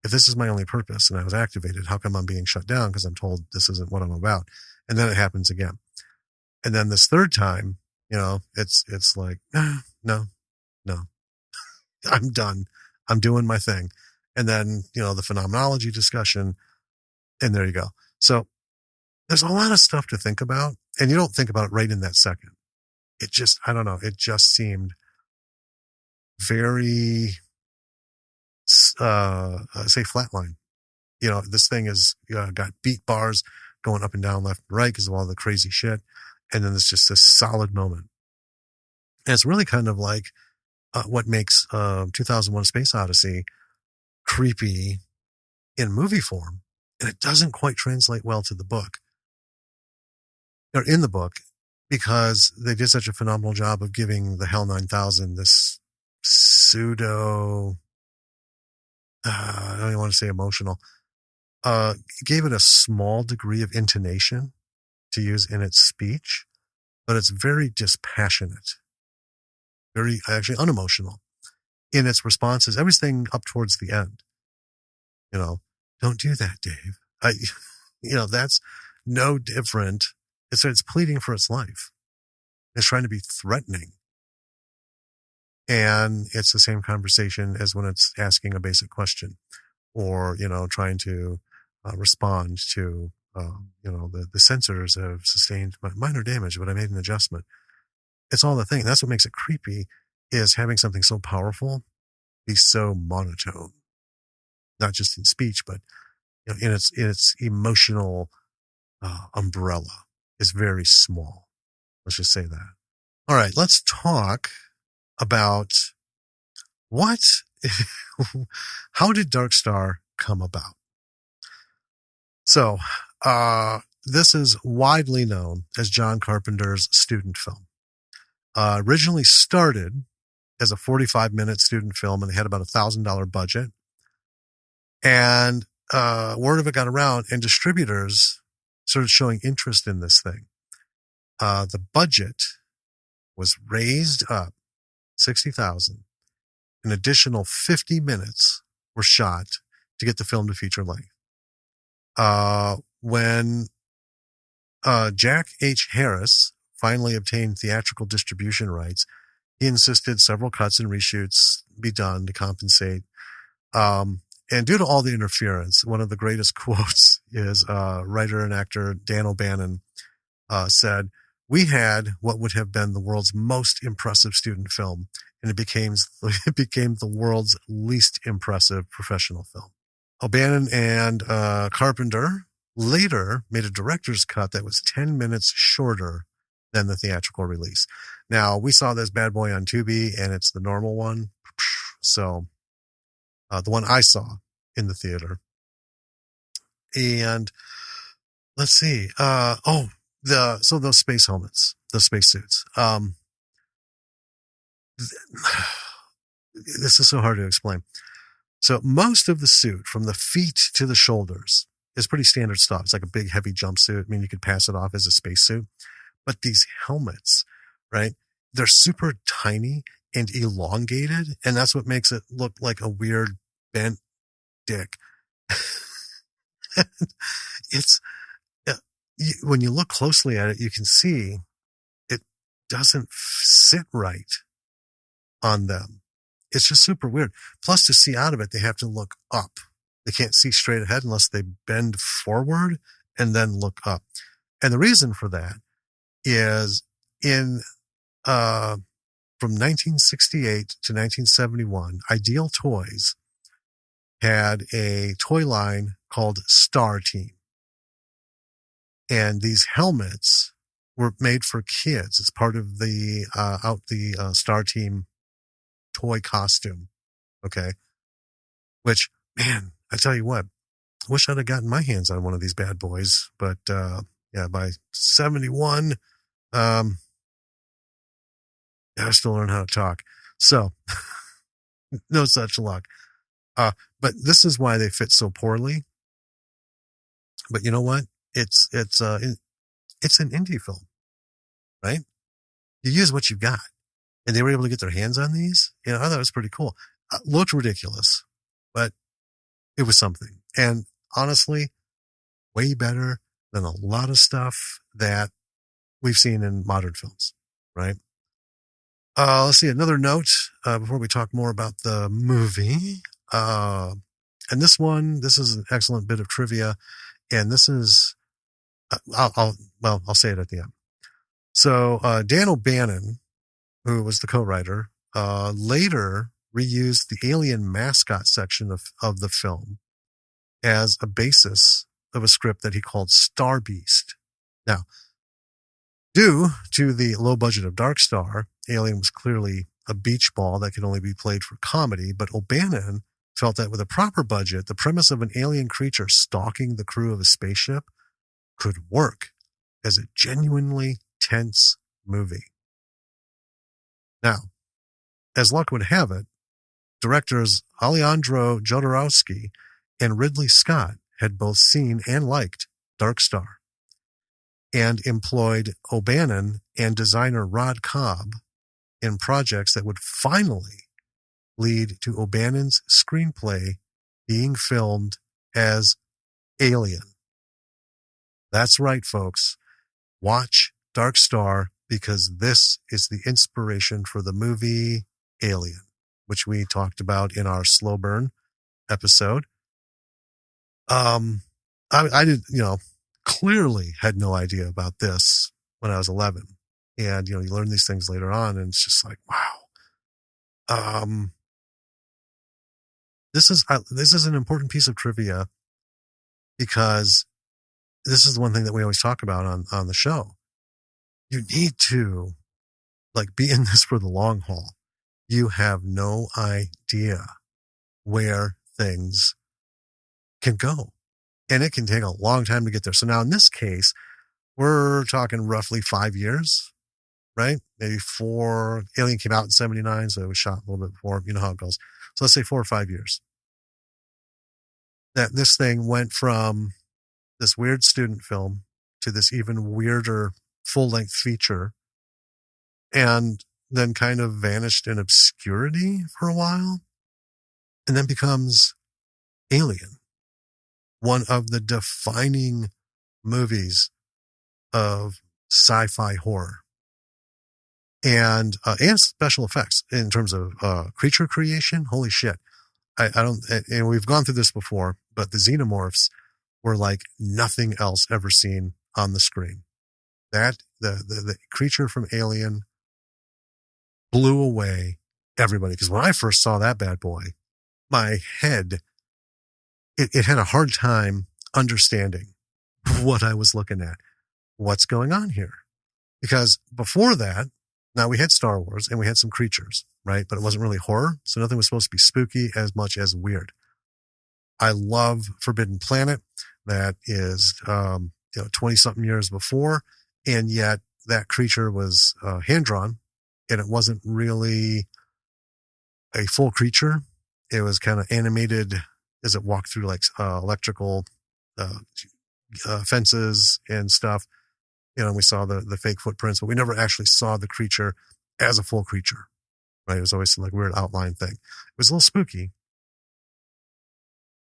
If this is my only purpose and I was activated, how come I'm being shut down? Because I'm told this isn't what I'm about. And then it happens again. And then this third time, it's like, no, I'm done. I'm doing my thing. And then, the phenomenology discussion, and there you go. So there's a lot of stuff to think about, and you don't think about it right in that second. It just, I don't know. It just seemed very, say flatline. This thing is got beat bars going up and down, left and right because of all the crazy shit. And then there's just this solid moment. And it's really kind of like what makes 2001: Space Odyssey creepy in movie form. And it doesn't quite translate well to the book, or in the book, because they did such a phenomenal job of giving the HAL 9000 this pseudo, I don't even want to say emotional, gave it a small degree of intonation to use in its speech, but it's very dispassionate, very actually unemotional in its responses, everything up towards the end. Don't do that, Dave. That's no different. It's pleading for its life. It's trying to be threatening. And it's the same conversation as when it's asking a basic question or, trying to respond to, the sensors have sustained minor damage, but I made an adjustment. It's all the thing. That's what makes it creepy, is having something so powerful be so monotone, not just in speech, but in its emotional umbrella is very small. Let's just say that. All right, let's talk about how did Dark Star come about? So, this is widely known as John Carpenter's student film. Originally started as a 45-minute student film, and they had about $1,000 budget. And word of it got around, and distributors started showing interest in this thing. The budget was raised up $60,000. An additional 50 minutes were shot to get the film to feature length. When Jack H. Harris finally obtained theatrical distribution rights, he insisted several cuts and reshoots be done to compensate. And due to all the interference, one of the greatest quotes is writer and actor Dan O'Bannon said, "We had what would have been the world's most impressive student film, and it became the world's least impressive professional film." O'Bannon and Carpenter later made a director's cut that was 10 minutes shorter than the theatrical release. Now, we saw this bad boy on Tubi, and it's the normal one. So the one I saw in the theater. And let's see. So those space helmets, those space suits. This is so hard to explain. So most of the suit from the feet to the shoulders is pretty standard stuff. It's like a big, heavy jumpsuit. I mean, you could pass it off as a spacesuit. But these helmets, right, they're super tiny and elongated, and that's what makes it look like a weird bent dick. When you look closely at it, you can see it doesn't sit right on them. It's just super weird. Plus, to see out of it, they have to look up. They can't see straight ahead unless they bend forward and then look up. And the reason for that is from 1968 to 1971, Ideal Toys had a toy line called Star Team. And these helmets were made for kids. It's part of the Star Team toy costume. Okay. Which, man, I tell you what, I wish I'd have gotten my hands on one of these bad boys. But, by 71, I still learn how to talk. So no such luck. But this is why they fit so poorly. But you know what? It's an indie film, right? you use what you've got. And they were able to get their hands on these. I thought it was pretty cool. Looked ridiculous, but it was something. And honestly, way better than a lot of stuff that we've seen in modern films, right? Let's see, another note before we talk more about the movie. And this is an excellent bit of trivia. And this is, I'll say it at the end. So Dan O'Bannon, who was the co-writer, later reused the alien mascot section of the film as a basis of a script that he called Star Beast. Now, due to the low budget of Dark Star, Alien was clearly a beach ball that could only be played for comedy, but O'Bannon felt that with a proper budget, the premise of an alien creature stalking the crew of a spaceship could work as a genuinely tense movie. Now, as luck would have it, directors Alejandro Jodorowsky and Ridley Scott had both seen and liked Dark Star and employed O'Bannon and designer Rod Cobb in projects that would finally lead to O'Bannon's screenplay being filmed as Alien. That's right, folks. Watch Dark Star because this is the inspiration for the movie Alien, which we talked about in our slow burn episode. I did, clearly had no idea about this when I was 11. And, you learn these things later on and it's just like, wow. This is an important piece of trivia because this is the one thing that we always talk about on the show. You need to be in this for the long haul. You have no idea where things can go. And it can take a long time to get there. So now in this case, we're talking roughly 5 years, right? Maybe 4. Alien came out in 79, so it was shot a little bit before. You know how it goes. So let's say 4 or 5 years. That this thing went from this weird student film to this even weirder full-length feature and then kind of vanished in obscurity for a while and then becomes Alien, one of the defining movies of sci-fi horror and special effects in terms of creature creation. Holy shit. I don't, and we've gone through this before, but the xenomorphs were like nothing else ever seen on the screen. That the creature from Alien blew away everybody. Because when I first saw that bad boy, my head, it had a hard time understanding what I was looking at. What's going on here? Because before that, now we had Star Wars and we had some creatures, right? But it wasn't really horror. So nothing was supposed to be spooky as much as weird. I love Forbidden Planet. That is, 20 something years before. And yet that creature was hand drawn and it wasn't really a full creature. It was kind of animated as it walked through electrical fences and stuff. We saw the fake footprints, but we never actually saw the creature as a full creature, right? It was always some weird outline thing. It was a little spooky.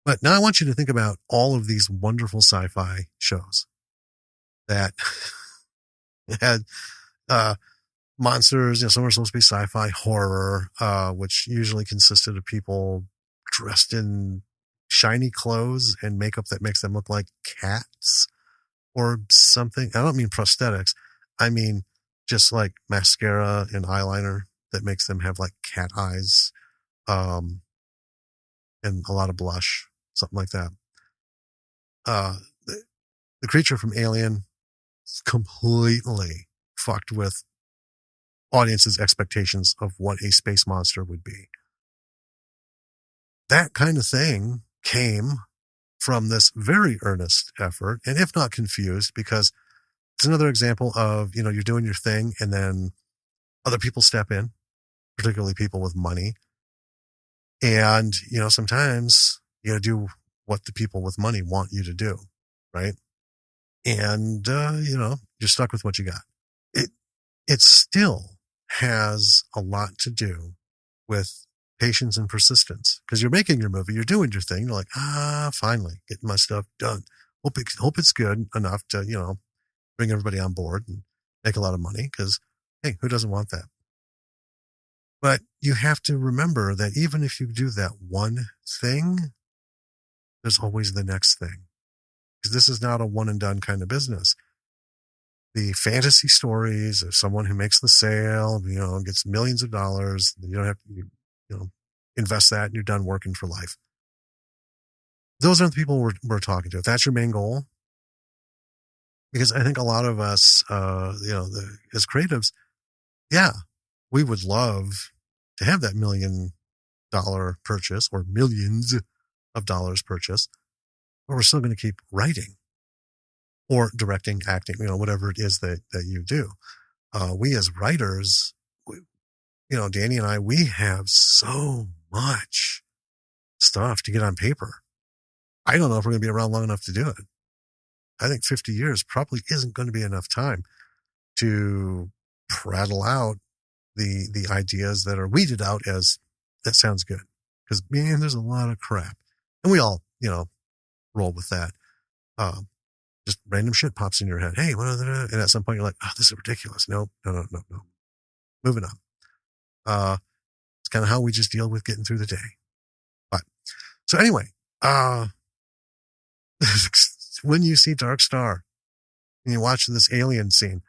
But now I want you to think about all of these wonderful sci-fi shows that had monsters. Some were supposed to be sci-fi horror, which usually consisted of people dressed in shiny clothes and makeup that makes them look like cats or something. I don't mean prosthetics. I mean just mascara and eyeliner that makes them have cat eyes, and a lot of blush, something like that. The creature from Alien completely fucked with audiences' expectations of what a space monster would be. That kind of thing came from this very earnest effort, and if not confused, because it's another example of, you're doing your thing and then other people step in, particularly people with money. And, sometimes you got to do what the people with money want you to do, right? And, you're stuck with what you got. it still has a lot to do with patience and persistence, because you're making your movie, you're doing your thing. You're like, finally getting my stuff done. Hope it's good enough to, bring everybody on board and make a lot of money, because, hey, who doesn't want that? But you have to remember that even if you do that one thing, there's always the next thing, because this is not a one and done kind of business. The fantasy stories of someone who makes the sale, gets millions of dollars. You don't have to, invest that and you're done working for life. Those aren't the people we're talking to. If that's your main goal, because I think a lot of us, as creatives, yeah, we would love to have that $1 million purchase or millions of dollars purchase, but we're still going to keep writing or directing, acting, whatever it is that you do. We as writers, Danny and I, we have so much stuff to get on paper. I don't know if we're going to be around long enough to do it. I think 50 years probably isn't going to be enough time to prattle out the ideas that are weeded out as that sounds good. Because, man, there's a lot of crap. And we all, roll with that. Just random shit pops in your head. Hey, what are they? And at some point you're like, oh, this is ridiculous. No. Moving on. It's kind of how we just deal with getting through the day. But so anyway, when you see Dark Star and you watch this alien scene,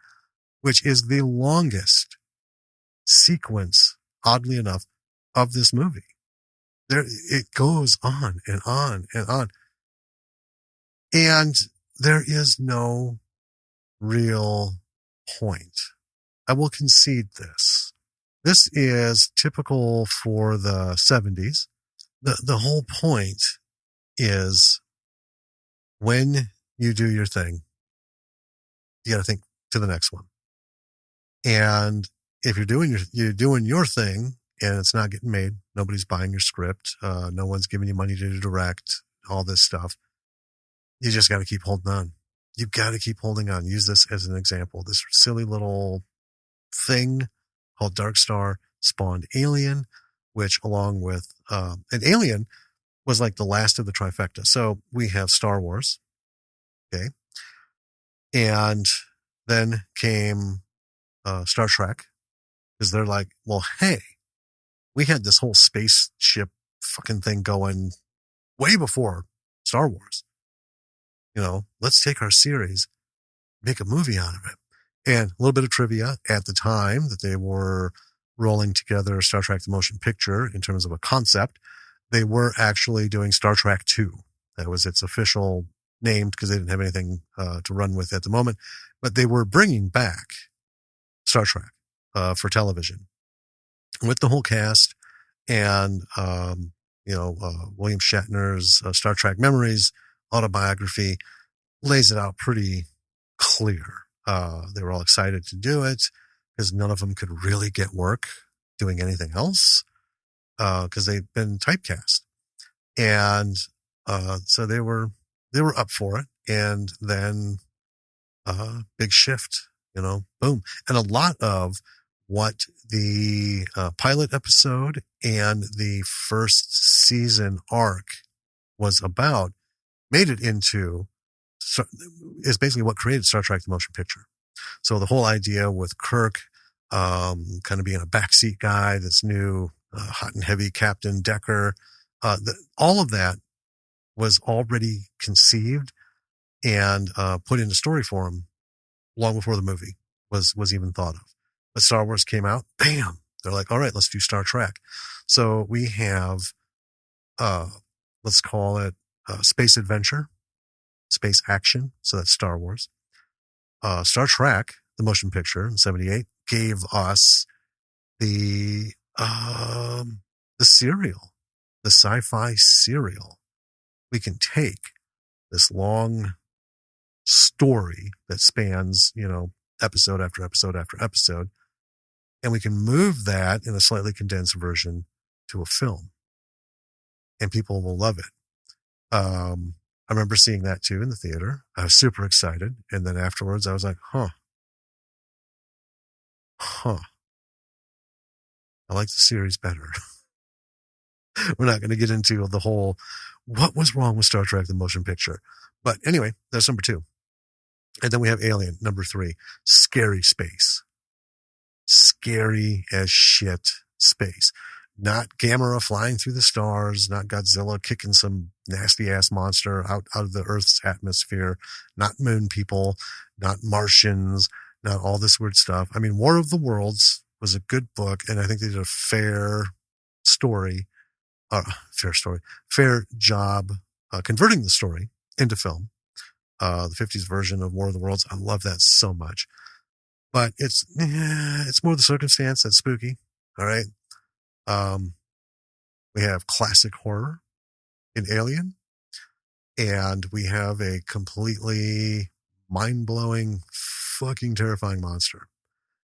which is the longest sequence, oddly enough, of this movie, it goes on and on and on. And there is no real point. I will concede this. This is typical for the 70s. The whole point is when you do your thing, you got to think to the next one. And if you're doing your thing and it's not getting made, nobody's buying your script, no one's giving you money to direct, all this stuff, you just got to keep holding on. You've got to keep holding on. Use this as an example. This silly little thing called Dark Star spawned Alien, which along with an Alien was like the last of the trifecta. So we have Star Wars, okay, and then came Star Trek, because they're like, well, hey, we had this whole spaceship fucking thing going way before Star Wars. Let's take our series, make a movie out of it. And a little bit of trivia, at the time that they were rolling together Star Trek the Motion Picture in terms of a concept, they were actually doing Star Trek 2. That was its official name, because they didn't have anything to run with at the moment. But they were bringing back Star Trek for television with the whole cast, and William Shatner's Star Trek Memories autobiography lays it out pretty clear. They were all excited to do it because none of them could really get work doing anything else, because they've been typecast. And so they were up for it. And then big shift, boom. And a lot of what the pilot episode and the first season arc was about made it into, is basically what created Star Trek the Motion Picture. So the whole idea with Kirk kind of being a backseat guy, this new hot and heavy Captain Decker, all of that was already conceived and put into story form long before the movie was even thought of. But Star Wars came out, bam! They're like, all right, let's do Star Trek. So we have, let's call it space adventure, space action. So that's Star Wars. Star Trek, the motion picture in 1978, gave us the serial, the sci-fi serial. We can take this long story that spans, episode after episode after episode, and we can move that in a slightly condensed version to a film, and people will love it. I remember seeing that too in the theater. I was super excited. And then afterwards I was like, Huh. I like the series better. We're not going to get into the whole what was wrong with Star Trek, the motion picture. But anyway, that's number 2. And then we have Alien, number 3, scary space. Scary as shit space. Not Gamera flying through the stars, not Godzilla kicking some nasty ass monster out of the Earth's atmosphere, not moon people, not Martians, not all this weird stuff. I mean, War of the Worlds was a good book, and I think they did a fair job converting the story into film. The 50s version of War of the Worlds, I love that so much. But it's more the circumstance that's spooky. All right. We have classic horror in Alien, and we have a completely mind-blowing, fucking terrifying monster.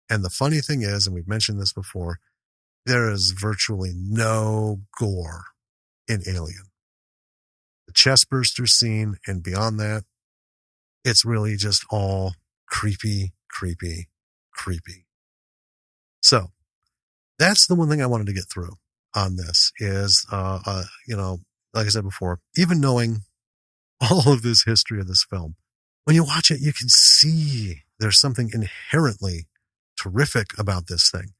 And the funny thing is, and we've mentioned this before, there is virtually no gore in Alien. The chest burster scene, and beyond that, it's really just all creepy. So that's the one thing I wanted to get through on this is, like I said before, even knowing all of this history of this film, when you watch it, you can see there's something inherently terrific about this thing.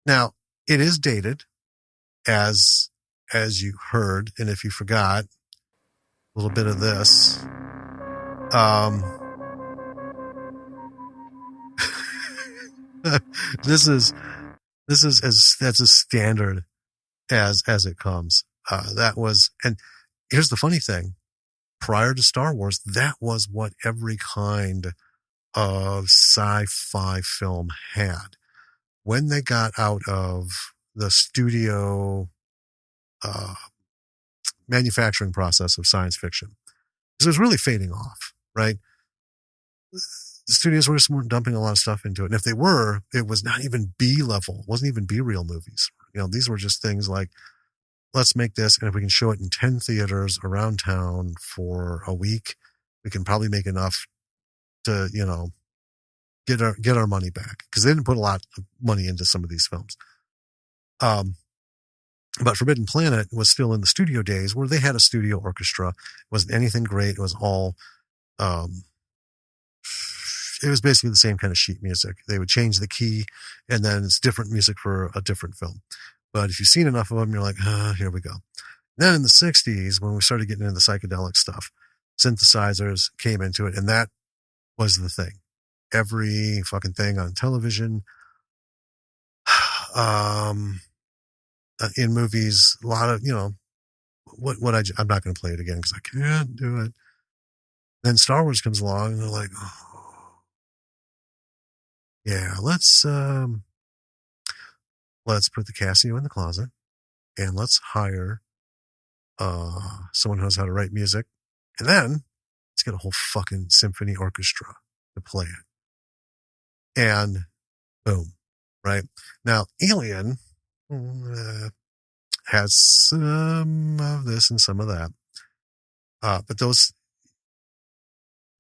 Now it is dated, as you heard, and if you forgot a little bit of this, this is that's as standard as it comes. And here's the funny thing: prior to Star Wars, that was what every kind of sci-fi film had. When they got out of the studio manufacturing process of science fiction, because it was really fading off, right? The studios weren't dumping a lot of stuff into it. And if they were, it was not even B level. It wasn't even B-reel movies. These were just things like, let's make this, and if we can show it in 10 theaters around town for a week, we can probably make enough to, get our money back. Because they didn't put a lot of money into some of these films. But Forbidden Planet was still in the studio days where they had a studio orchestra. It wasn't anything great. It was all... it was basically the same kind of sheet music. They would change the key, and then it's different music for a different film. But if you've seen enough of them, you're like, here we go. Then in the 60s, when we started getting into the psychedelic stuff, synthesizers came into it, and that was the thing. Every fucking thing on television, in movies, a lot of, I'm not going to play it again because I can't do it. Then Star Wars comes along, and they're like, yeah, let's put the Casio in the closet, and let's hire someone who knows how to write music, and then let's get a whole fucking symphony orchestra to play it. And boom, right? Now, Alien has some of this and some of that, but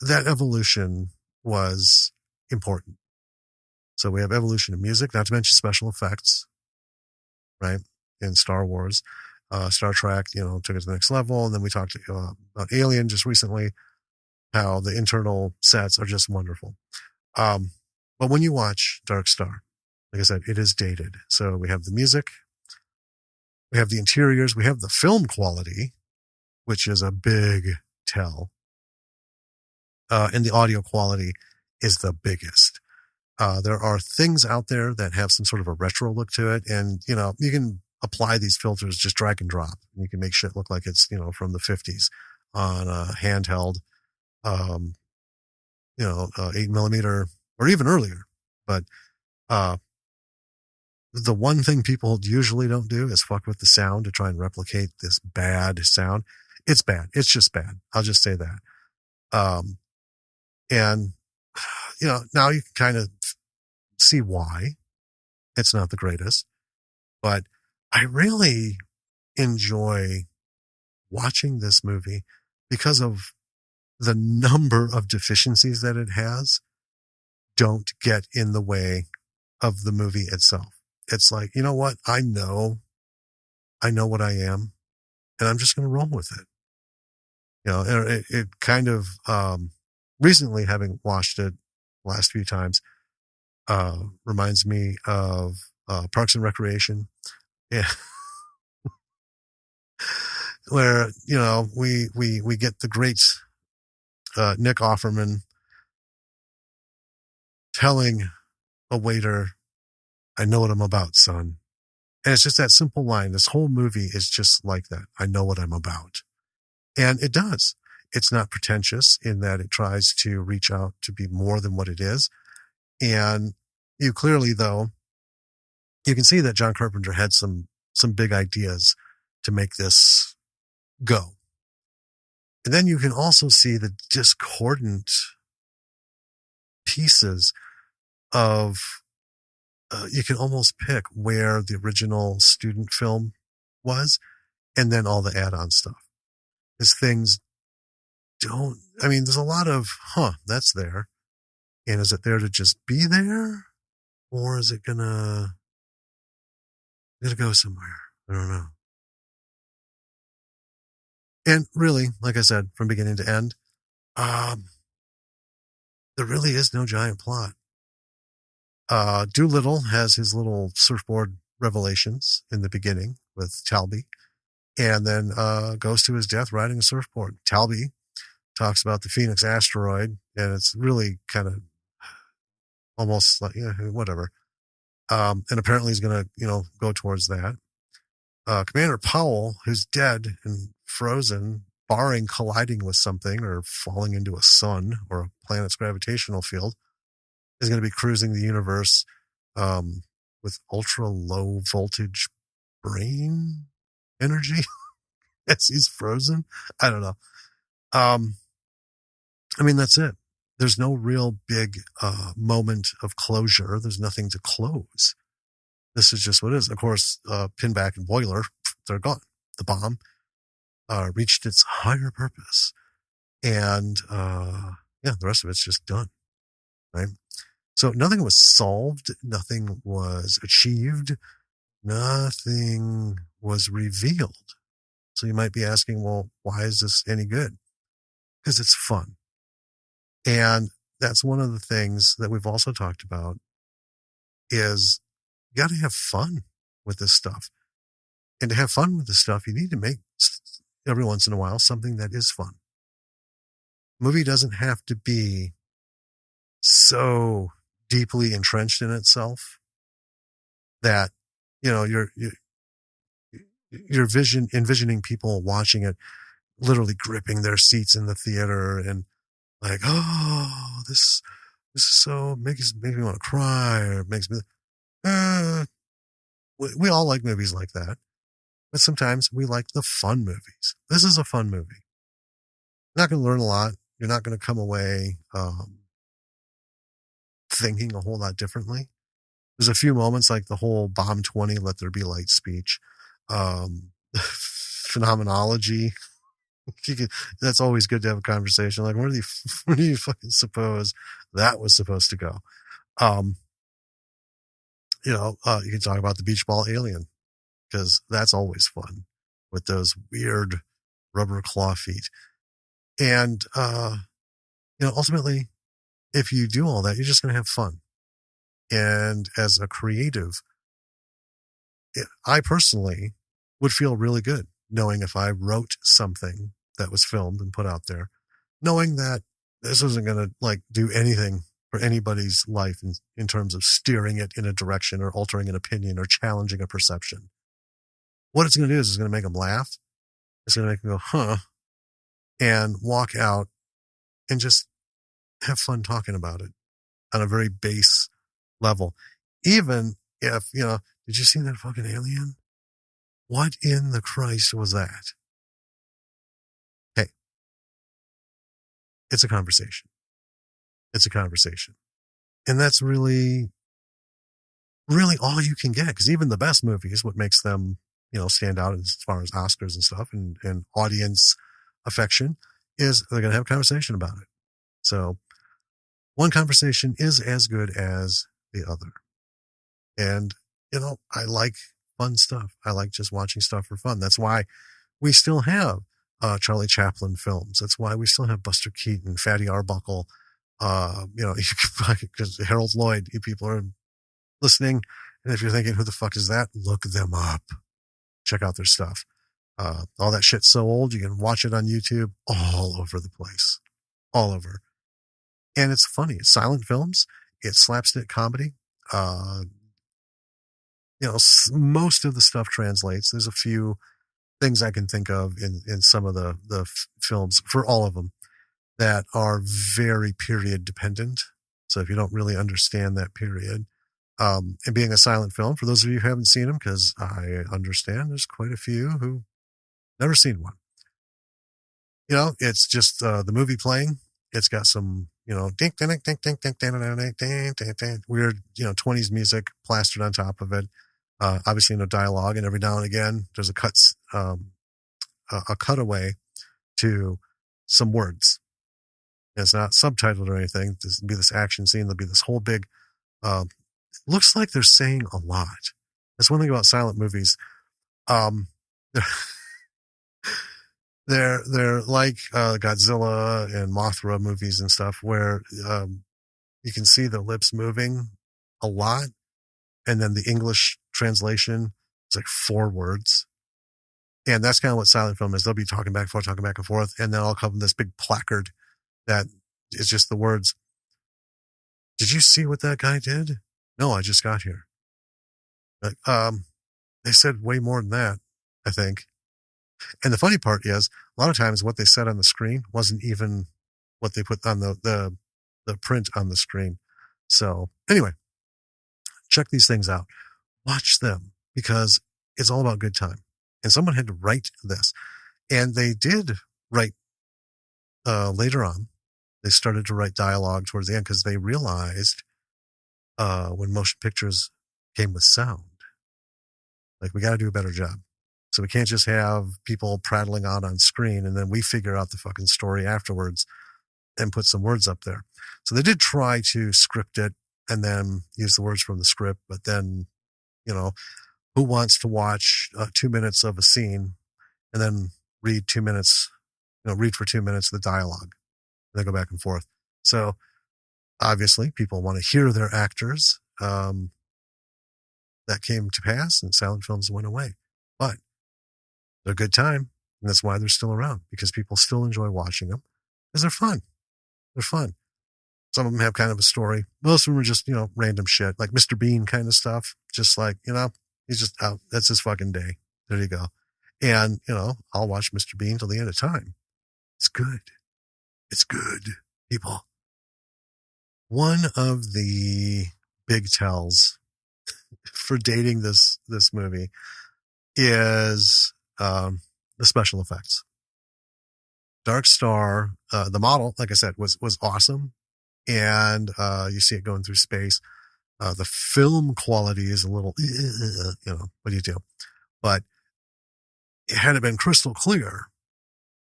that evolution was important. So we have evolution of music, not to mention special effects, right? In Star Wars, Star Trek, took it to the next level. And then we talked about Alien just recently, how the internal sets are just wonderful. But when you watch Dark Star, like I said, it is dated. So we have the music, we have the interiors, we have the film quality, which is a big tell. And the audio quality is the biggest. There are things out there that have some sort of a retro look to it. And, you can apply these filters, just drag and drop. You can make shit look like it's, from the 50s on a handheld, 8mm or even earlier. But, the one thing people usually don't do is fuck with the sound to try and replicate this bad sound. It's bad. It's just bad. I'll just say that. And, now you can kind of see why it's not the greatest, but I really enjoy watching this movie because of the number of deficiencies that it has, don't get in the way of the movie itself. It's like, you know what? I know what I am, and I'm just going to roll with it. It kind of, recently having watched it last few times, reminds me of, Parks and Recreation. Yeah. Where, we get the great, Nick Offerman telling a waiter, I know what I'm about, son. And it's just that simple line. This whole movie is just like that. I know what I'm about. And it does. It's not pretentious in that it tries to reach out to be more than what it is. And you clearly, though, you can see that John Carpenter had some big ideas to make this go. And then you can also see the discordant pieces of, you can almost pick where the original student film was and then all the add-on stuff. Because things there's a lot of, that's there. And is it there to just be there? Or is it gonna go somewhere? I don't know. And really, like I said, from beginning to end, there really is no giant plot. Doolittle has his little surfboard revelations in the beginning with Talby, and then goes to his death riding a surfboard. Talby talks about the Phoenix asteroid, and it's really kind of almost like, whatever. And apparently he's going to, go towards that. Commander Powell, who's dead and frozen, barring colliding with something or falling into a sun or a planet's gravitational field, is going to be cruising the universe with ultra low voltage brain energy as he's frozen. I don't know. That's it. There's no real big moment of closure. There's nothing to close. This is just what it is. Of course, Pinback and Boiler, they're gone. The bomb reached its higher purpose. And the rest of it's just done. Right? So nothing was solved. Nothing was achieved. Nothing was revealed. So you might be asking, well, why is this any good? Because it's fun. And that's one of the things that we've also talked about is you got to have fun with this stuff. And to have fun with this stuff, you need to make every once in a while something that is fun. Movie doesn't have to be so deeply entrenched in itself that, you're envisioning people watching it literally gripping their seats in the theater and like, oh, this is so makes me want to cry, or it makes me, we all like movies like that, but sometimes we like the fun movies. This is a fun movie. You're not going to learn a lot. You're not going to come away thinking a whole lot differently. There's a few moments like the whole Bomb 20, Let There Be Light speech, phenomenology. That's always good to have a conversation. Like, where do you fucking suppose that was supposed to go? You can talk about the beach ball alien, because that's always fun with those weird rubber claw feet. And, ultimately, if you do all that, you're just going to have fun. And as a creative, I personally would feel really good knowing if I wrote something that was filmed and put out there, knowing that this isn't going to do anything for anybody's life in terms of steering it in a direction or altering an opinion or challenging a perception. What it's going to do is it's going to make them laugh. It's going to make them go, huh, and walk out and just have fun talking about it on a very base level. Even if, did you see that fucking alien? What in the Christ was that? Hey, it's a conversation. It's a conversation. And that's really, really all you can get. Because even the best movies, what makes them, stand out as far as Oscars and stuff and audience affection is they're going to have a conversation about it. So one conversation is as good as the other. And, I like fun stuff. I like just watching stuff for fun. That's why we still have Charlie Chaplin films. That's why we still have Buster Keaton, Fatty Arbuckle, because Harold Lloyd, you people are listening. And if you're thinking, who the fuck is that? Look them up. Check out their stuff. All that shit's so old, you can watch it on YouTube all over the place. All over. And it's funny. It's silent films. It's slapstick comedy. Most of the stuff translates. There's a few things I can think of in some of the films, for all of them, that are very period dependent. So if you don't really understand that period, and being a silent film, for those of you who haven't seen them, because I understand there's quite a few who never seen one. It's just the movie playing. It's got some, weird, 20s music plastered on top of it. Obviously no dialogue, and every now and again there's a cutaway to some words. And it's not subtitled or anything. There'll be this action scene. There'll be this whole big, looks like they're saying a lot. That's one thing about silent movies. They're like Godzilla and Mothra movies and stuff, where you can see the lips moving a lot, and then the English translation is like 4 words. And that's kind of what silent film is. They'll be talking back and forth, and then I'll come this big placard that is just the words. Did you see what that guy did? No, I just got here. But, they said way more than that, I think. And the funny part is, a lot of times what they said on the screen wasn't even what they put on the print on the screen. So anyway, check these things out. Watch them, because it's all about good time. And someone had to write this. And they did write later on. They started to write dialogue towards the end, because they realized when motion pictures came with sound, like, we got to do a better job. So we can't just have people prattling on screen and then we figure out the fucking story afterwards and put some words up there. So they did try to script it and then use the words from the script, but then, who wants to watch 2 minutes of a scene and then read 2 minutes, read for 2 minutes the dialogue and then go back and forth. So obviously people want to hear their actors. That came to pass, and silent films went away. But they're a good time, and that's why they're still around, because people still enjoy watching them, because they're fun. They're fun. Some of them have kind of a story. Most of them are just, random shit, like Mr. Bean kind of stuff. Just like, he's just out. That's his fucking day. There you go. And, I'll watch Mr. Bean till the end of time. It's good. It's good, people. One of the big tells for dating this movie is the special effects. Dark Star, the model, like I said, was awesome. And you see it going through space. The film quality is a little, what do you do? But had it been crystal clear,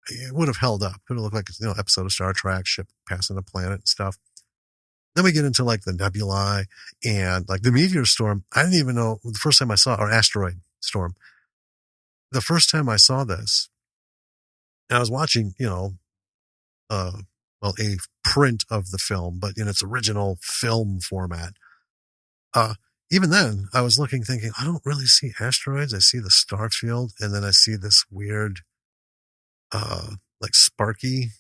it would have held up. It would look like, episode of Star Trek, ship passing a planet and stuff. Then we get into like the nebulae and like the meteor storm. I didn't even know the first time I saw, or asteroid storm. The first time I saw this, I was watching, a print of the film, but in its original film format. Even then, I was thinking, I don't really see asteroids. I see the star field, and then I see this weird, like sparky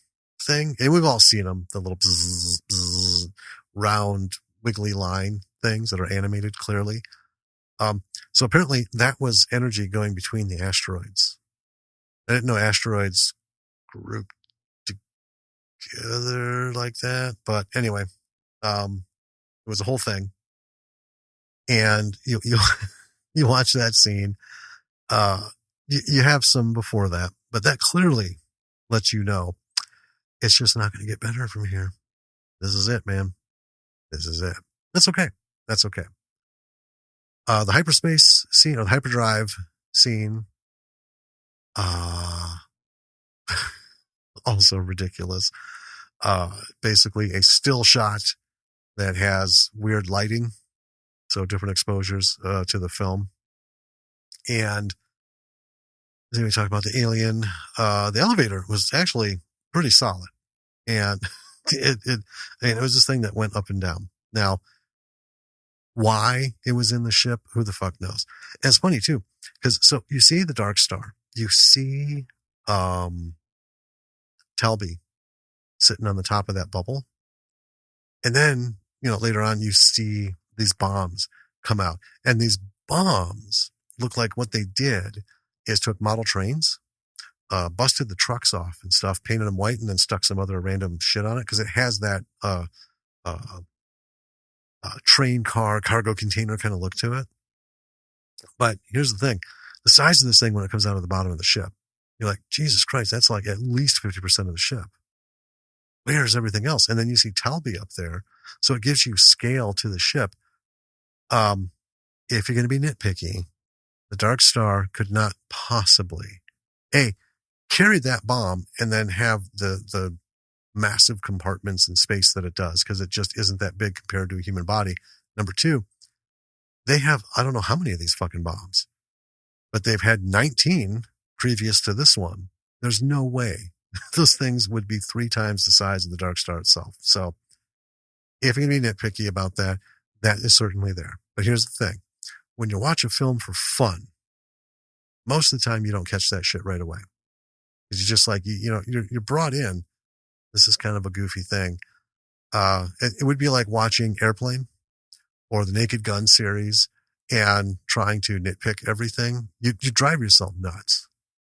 thing. And we've all seen them, the little bzz, bzz, round, wiggly line things that are animated clearly. So apparently that was energy going between the asteroids. I didn't know asteroids grouped together like that, but anyway, it was a whole thing. And you watch that scene. You have some before that, but that clearly lets you know it's just not going to get better from here. This is it, man. This is it. That's okay. That's okay. The hyperspace scene, or the hyperdrive scene, also ridiculous. basically a still shot that has weird lighting, so different exposures to the film. And then we talk about the alien. The elevator was actually pretty solid, and it was this thing that went up and down. Now, why it was in the ship, who the fuck knows? And it's funny too, because so you see the Dark Star, you see Telby sitting on the top of that bubble, and then later on you see these bombs come out, and these bombs look like what they did is took model trains, busted the trucks off and stuff, painted them white, and then stuck some other random shit on it because it has that train car cargo container kind of look to it. But here's the thing: the size of this thing when it comes out of the bottom of the ship, you're like, Jesus Christ, that's like at least 50% of the ship. Where's everything else? And then you see Telby up there, so it gives you scale to the ship. If you're going to be nitpicky, the Dark Star could not possibly carry that bomb and then have the massive compartments in space that it does, because it just isn't that big compared to a human body. Number two, they have, I don't know how many of these fucking bombs, but they've had 19 previous to this one. There's no way those things would be 3 times the size of the Dark Star itself. So if you're going to be nitpicky about that, that is certainly there. But here's the thing: when you watch a film for fun, most of the time you don't catch that shit right away. Because you're just like, you're brought in. This is kind of a goofy thing. It would be like watching Airplane or the Naked Gun series and trying to nitpick everything. You drive yourself nuts,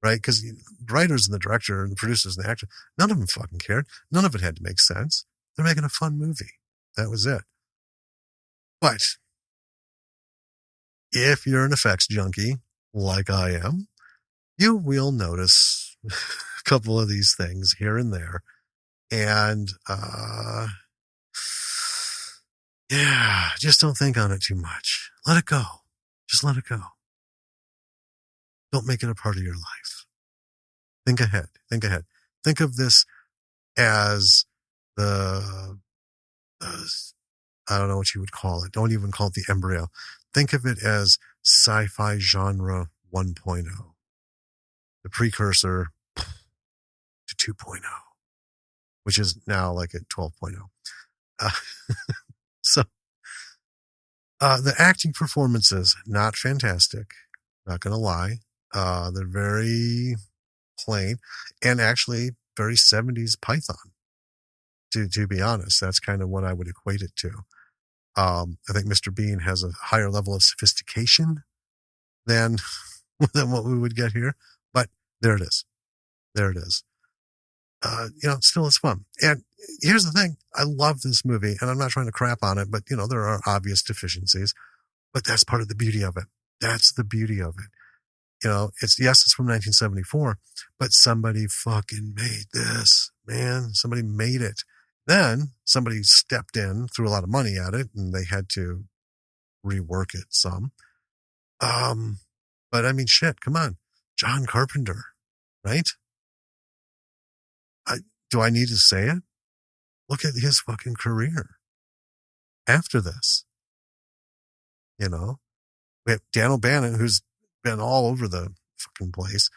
right? Because the writers and the director and the producers and the actor, none of them fucking cared. None of it had to make sense. They're making a fun movie. That was it. But if you're an effects junkie like I am, you will notice a couple of these things here and there. And, just don't think on it too much. Let it go. Just let it go. Don't make it a part of your life. Think ahead. Think ahead. Think of this as the, I don't know what you would call it. Don't even call it the embryo. Think of it as sci-fi genre 1.0, the precursor to 2.0, which is now like at 12.0. So the acting performances, not fantastic, not going to lie. They're very plain and actually very 70s Python, to be honest. That's kind of what I would equate it to. I think Mr. Bean has a higher level of sophistication than what we would get here, but there it is. There it is. Still it's fun. And here's the thing. I love this movie, and I'm not trying to crap on it, but there are obvious deficiencies, but that's part of the beauty of it. That's the beauty of it. It's from 1974, but somebody fucking made this, man. Somebody made it. Then somebody stepped in, threw a lot of money at it, and they had to rework it some. But I mean, shit, come on. John Carpenter, right? Do I need to say it? Look at his fucking career after this. We have Dan O'Bannon, who's been all over the fucking place.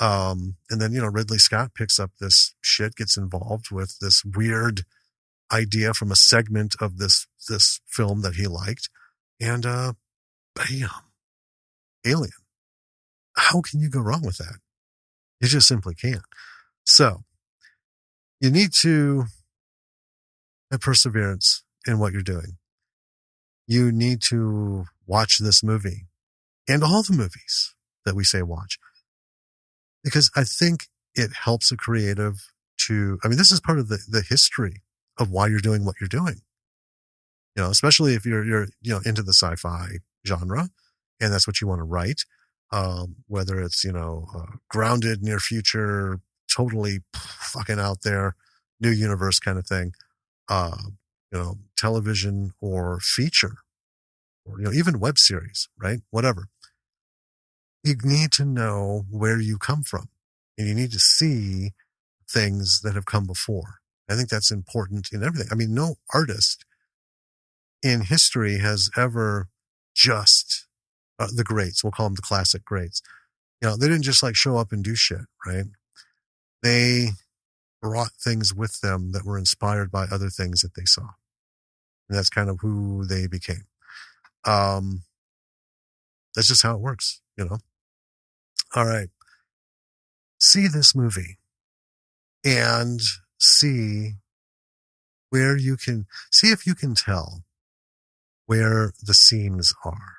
And then, Ridley Scott picks up this shit, gets involved with this weird idea from a segment of this film that he liked. And, bam, Alien. How can you go wrong with that? You just simply can't. So you need to have perseverance in what you're doing. You need to watch this movie and all the movies that we say watch, because I think it helps a creative this is part of the history of why you're doing what you're doing. Especially if you're into the sci-fi genre and that's what you want to write, whether it's, grounded, near future, totally fucking out there, new universe kind of thing, television or feature, or, even web series, right? Whatever. You need to know where you come from, and you need to see things that have come before. I think that's important in everything. I mean, no artist in history has ever just the greats. We'll call them the classic greats. You know, they didn't just like show up and do shit, right? They brought things with them that were inspired by other things that they saw. And that's kind of who they became. That's just how it works, you know? All right. See this movie and see where you can, see if you can tell where the seams are.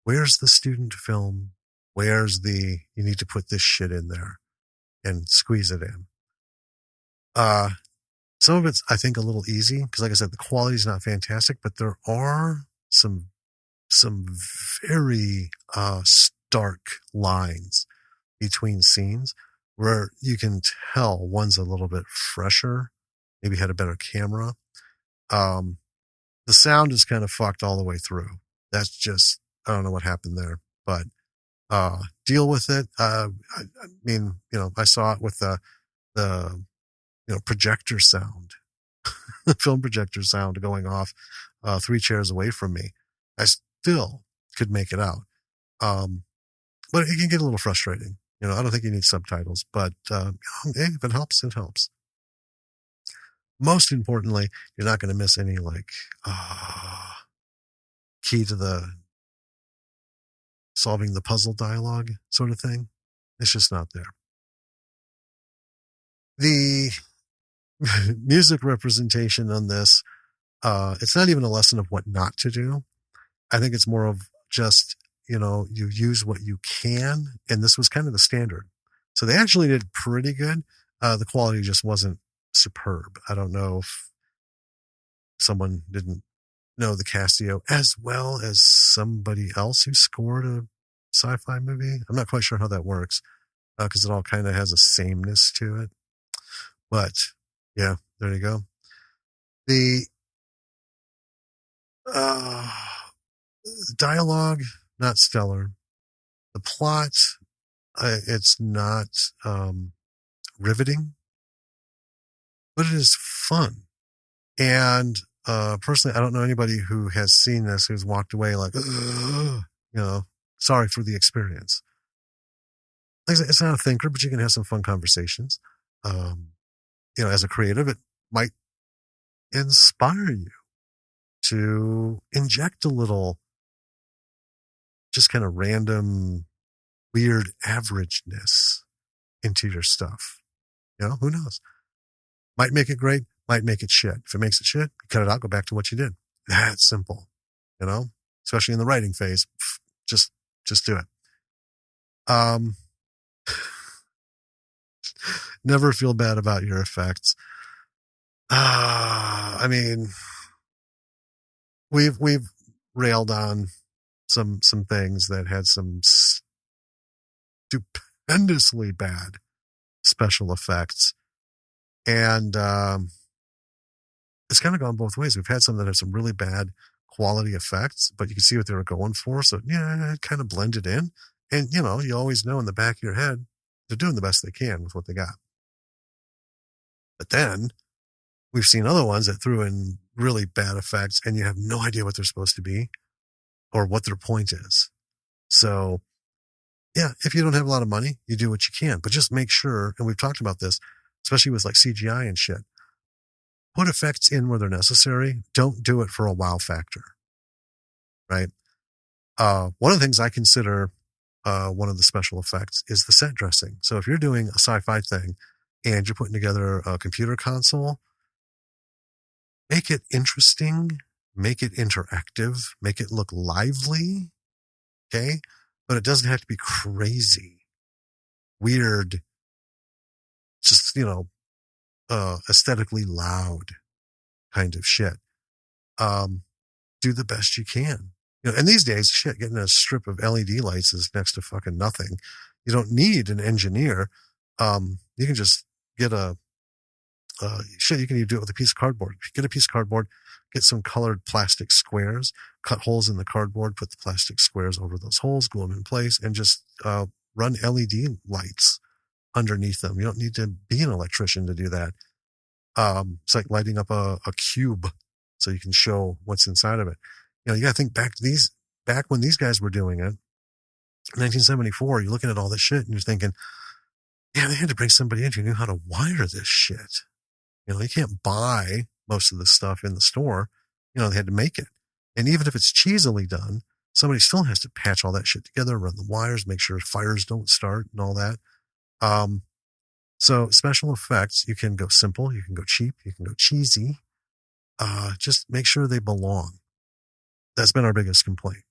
Where's the student film? Where's the, you need to put this shit in there and squeeze it in. Some of it's, I think, a little easy because, like I said, the quality is not fantastic, but there are some very stark lines between scenes where you can tell one's a little bit fresher, maybe had a better camera. The sound is kind of fucked all the way through. That's just, I don't know what happened there, but deal with it. I mean, you know, I saw it with the projector sound, the film projector sound going off 3 chairs away from me. I still could make it out. But it can get a little frustrating. You know, I don't think you need subtitles, but hey, if it helps, it helps. Most importantly, you're not going to miss any like key to the solving the puzzle dialogue sort of thing. It's just not there. The music representation on this, it's not even a lesson of what not to do. I think it's more of just, you know, you use what you can. And this was kind of the standard. So they actually did pretty good. The quality just wasn't superb. I don't know if someone didn't know the Casio as well as somebody else who scored a sci-fi movie. I'm not quite sure how that works because it all kind of has a sameness to it. But yeah, there you go. The dialogue, not stellar. The plot, it's not riveting, but it is fun. And personally, I don't know anybody who has seen this who's walked away like, you know, sorry for the experience. Like I said, it's not a thinker, but you can have some fun conversations. You know, as a creative, it might inspire you to inject a little just kind of random, weird averageness into your stuff. You know, who knows? Might make it great, might make it shit. If it makes it shit, you cut it out, go back to what you did. That's simple, you know, especially in the writing phase. Just do it. Never feel bad about your effects. I mean, we've railed on some things that had some stupendously bad special effects. And it's kind of gone both ways. We've had some that have some really bad quality effects, but you can see what they were going for. So yeah, it kind of blended in. And, you know, you always know in the back of your head, they're doing the best they can with what they got. But then we've seen other ones that threw in really bad effects and you have no idea what they're supposed to be or what their point is. So yeah, if you don't have a lot of money, you do what you can, but just make sure, and we've talked about this, especially with like CGI and shit, put effects in where they're necessary. Don't do it for a wow factor, right? One of the things I consider one of the special effects is the set dressing. So if you're doing a sci-fi thing and you're putting together a computer console, make it interesting, make it interactive, make it look lively, okay? But it doesn't have to be crazy, weird, just, you know, aesthetically loud kind of shit. Do the best you can. You know, and these days, shit, getting a strip of LED lights is next to fucking nothing. You don't need an engineer. You can just get you can even do it with a piece of cardboard. Get a piece of cardboard, get some colored plastic squares, cut holes in the cardboard, put the plastic squares over those holes, glue them in place, and just run LED lights underneath them. You don't need to be an electrician to do that. It's like lighting up a cube so you can show what's inside of it. You got to think back when these guys were doing it, 1974, you're looking at all this shit and you're thinking, yeah, they had to bring somebody in who knew how to wire this shit. You can't buy most of the stuff in the store. They had to make it. And even if it's cheesily done, somebody still has to patch all that shit together, run the wires, make sure fires don't start and all that. So special effects, you can go simple, you can go cheap, you can go cheesy. Just make sure they belong. That's been our biggest complaint.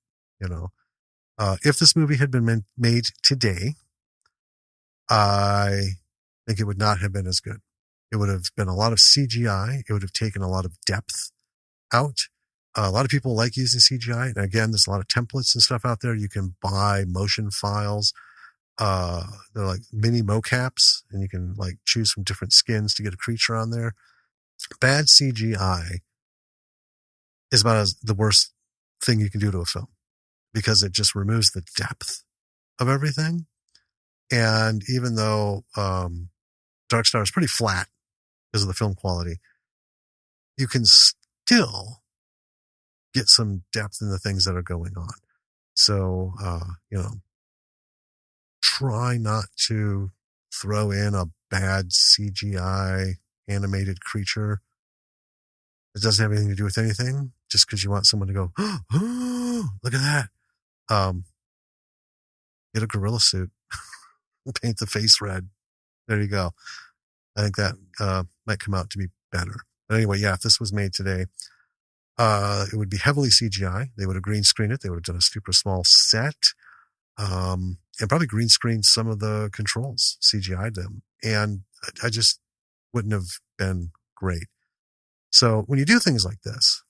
If this movie had been made today, I think it would not have been as good. It would have been a lot of CGI. It would have taken a lot of depth out. A lot of people like using CGI. And again, there's a lot of templates and stuff out there. You can buy motion files. They're like mini mocaps, and you can like choose from different skins to get a creature on there. Bad CGI is about the worst thing you can do to a film, because it just removes the depth of everything. And even though Dark Star is pretty flat because of the film quality, you can still get some depth in the things that are going on. So, try not to throw in a bad CGI animated creature. It doesn't have anything to do with anything, just because you want someone to go, oh, look at that. Get a gorilla suit. Paint the face red. There you go. I think that might come out to be better. But anyway, yeah, if this was made today, it would be heavily CGI. They would have green screened it. They would have done a super small set, and probably green screened some of the controls, CGI'd them. And I just wouldn't have been great. So when you do things like this,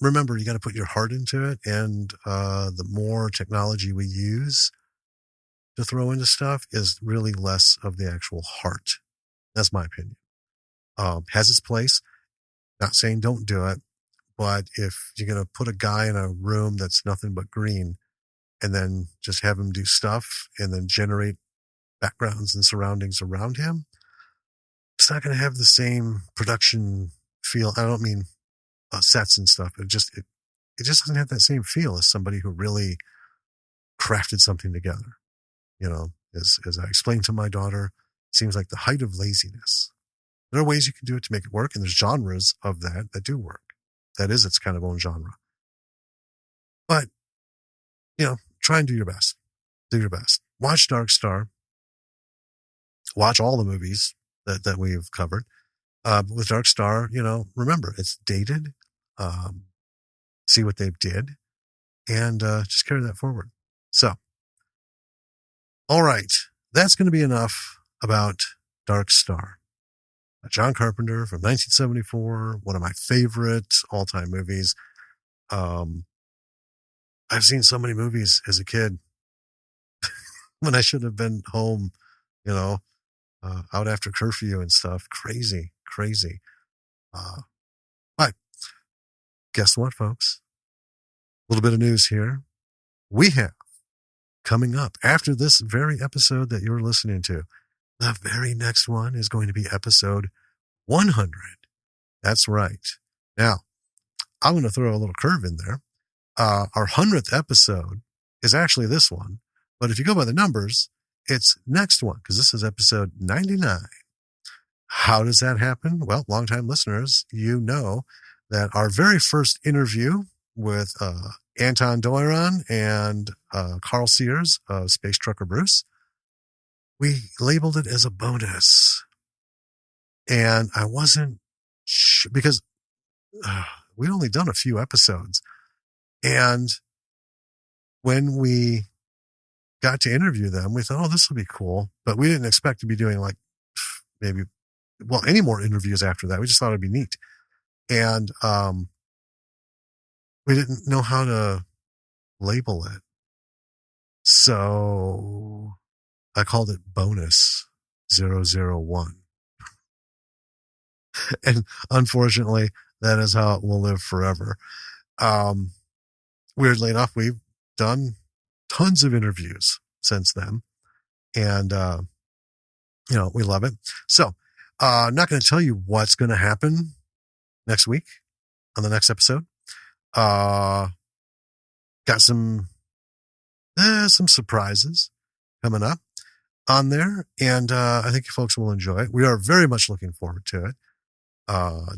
remember, you got to put your heart into it. And the more technology we use to throw into stuff is really less of the actual heart. That's my opinion. Has its place. Not saying don't do it, but if you're going to put a guy in a room that's nothing but green and then just have him do stuff and then generate backgrounds and surroundings around him, it's not going to have the same production feel. I don't mean sets and stuff. It just doesn't have that same feel as somebody who really crafted something together. As I explained to my daughter, it seems like the height of laziness. There are ways you can do it to make it work, and there's genres of that do work. That is its kind of own genre. But, try and do your best. Do your best. Watch Dark Star. Watch all the movies that we've covered. But with Dark Star, remember, it's dated. See what they did, and just carry that forward. So, all right, that's going to be enough about Dark Star. John Carpenter from 1974, one of my favorite all-time movies. I've seen so many movies as a kid when I should have been home, out after curfew and stuff. Crazy. But guess what, folks? A little bit of news here. We have coming up after this very episode that you're listening to, the very next one is going to be episode 100. That's right. Now, I'm going to throw a little curve in there. Our 100th episode is actually this one, but if you go by the numbers, it's next one, because this is episode 99. How does that happen? Well, longtime listeners, you know that our very first interview with Anton Doiron and Carl Sears of Space Trucker Bruce, we labeled it as a bonus. And I wasn't sure, because we'd only done a few episodes. And when we got to interview them, we thought, oh, this will be cool. But we didn't expect to be doing any more interviews after that. We just thought it'd be neat. And we didn't know how to label it. So I called it Bonus 001. And unfortunately, that is how it will live forever. Weirdly enough, we've done tons of interviews since then. And, we love it. So Not going to tell you what's going to happen next week on the next episode. Got some surprises coming up on there, and I think you folks will enjoy it. We are very much looking forward to it.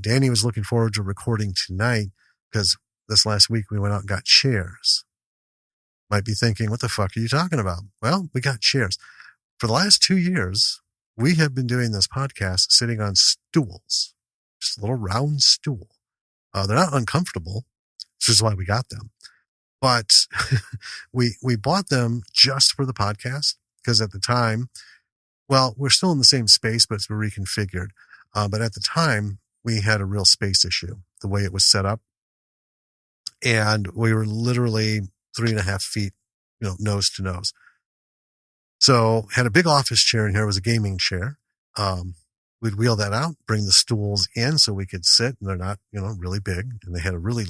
Danny was looking forward to recording tonight because this last week we went out and got chairs. Might be thinking, what the fuck are you talking about? Well, we got chairs. For the last 2 years, we have been doing this podcast sitting on stools, just a little round stool. They're not uncomfortable, which is why we got them. But we bought them just for the podcast because at the time, well, we're still in the same space, but it's reconfigured. But at the time, we had a real space issue, the way it was set up. And we were literally 3.5 feet, nose to nose. So had a big office chair in here. It was a gaming chair. We'd wheel that out, bring the stools in so we could sit, and they're not, really big. And they had a really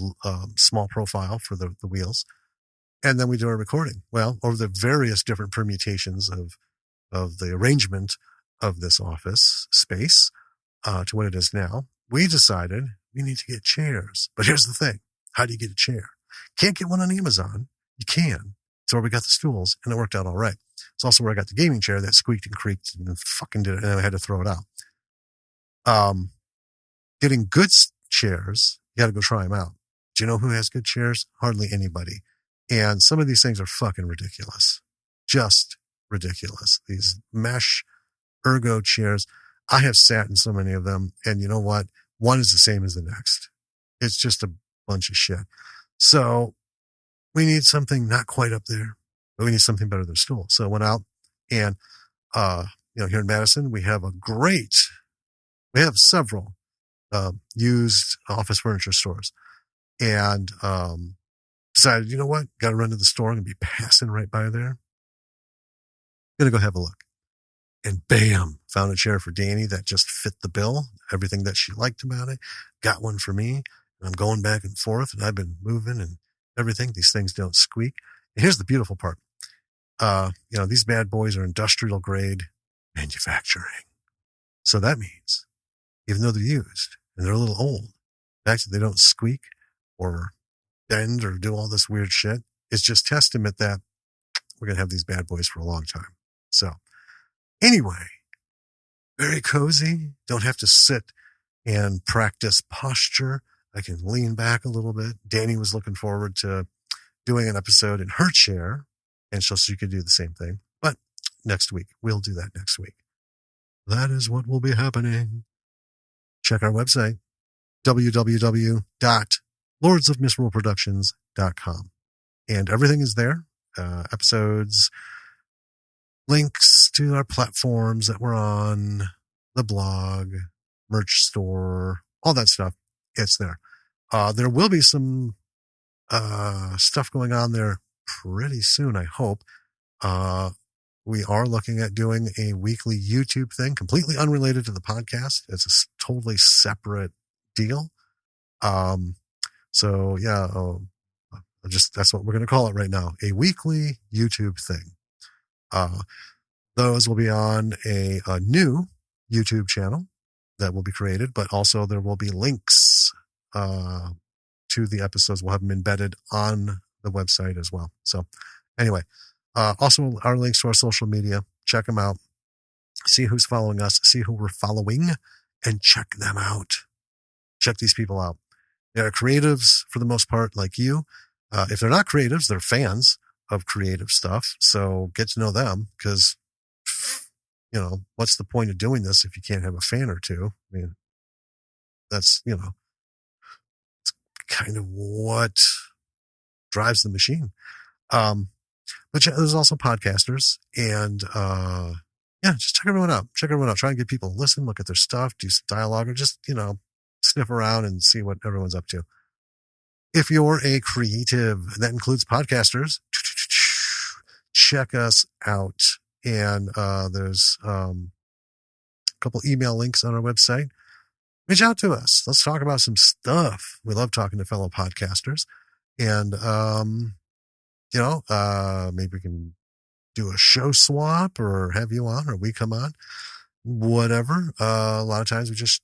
small profile for the wheels. And then we do our recording. Well, over the various different permutations of the arrangement of this office space to what it is now, we decided we need to get chairs. But here's the thing. How do you get a chair? Can't get one on Amazon. You can. So we got the stools, and it worked out all right. It's also where I got the gaming chair that squeaked and creaked and fucking did it, and I had to throw it out. Getting good chairs, you got to go try them out. Do you know who has good chairs? Hardly anybody. And some of these things are fucking ridiculous. Just ridiculous. These mesh ergo chairs. I have sat in so many of them, and you know what? One is the same as the next. It's just a bunch of shit. So we need something not quite up there, but we need something better than a stool. So I went out and, here in Madison, we have several, used office furniture stores, and, decided, you know what? Got to run to the store. I'm going to be passing right by there. Going to go have a look. And bam, found a chair for Danny that just fit the bill, everything that she liked about it. Got one for me. And I'm going back and forth, and I've been moving and everything. These things don't squeak. And here's the beautiful part. These bad boys are industrial grade manufacturing. So that means even though they're used and they're a little old, the fact that they don't squeak or bend or do all this weird shit, it's just testament that we're going to have these bad boys for a long time. So anyway, very cozy. Don't have to sit and practice posture. I can lean back a little bit. Danny was looking forward to doing an episode in her chair, and so she could do the same thing. But next week, we'll do that next week. That is what will be happening. Check our website, www.lordsofmisrulproductions.com. And everything is there. Episodes, links to our platforms that we're on, the blog, merch store, all that stuff. It's there. There will be some stuff going on there pretty soon, I hope. We are looking at doing a weekly YouTube thing, completely unrelated to the podcast. It's a totally separate deal. That's what we're going to call it right now. A weekly YouTube thing. Those will be on a new YouTube channel that will be created, but also there will be links to the episodes. We'll have them embedded on the website as well. So anyway, also our links to our social media, check them out, see who's following us, see who we're following, and check them out. Check these people out. They're creatives for the most part, like you. If they're not creatives, they're fans of creative stuff. So get to know them because, what's the point of doing this if you can't have a fan or two? I mean, that's, it's kind of what drives the machine. But there's also podcasters and, just check everyone out. Try and get people to listen, look at their stuff, do some dialogue, or just, sniff around and see what everyone's up to. If you're a creative, that includes podcasters, check us out. And there's a couple email links on our website. Reach out to us. Let's talk about some stuff. We love talking to fellow podcasters. And, maybe we can do a show swap or have you on or we come on. whatever. A lot of times we just,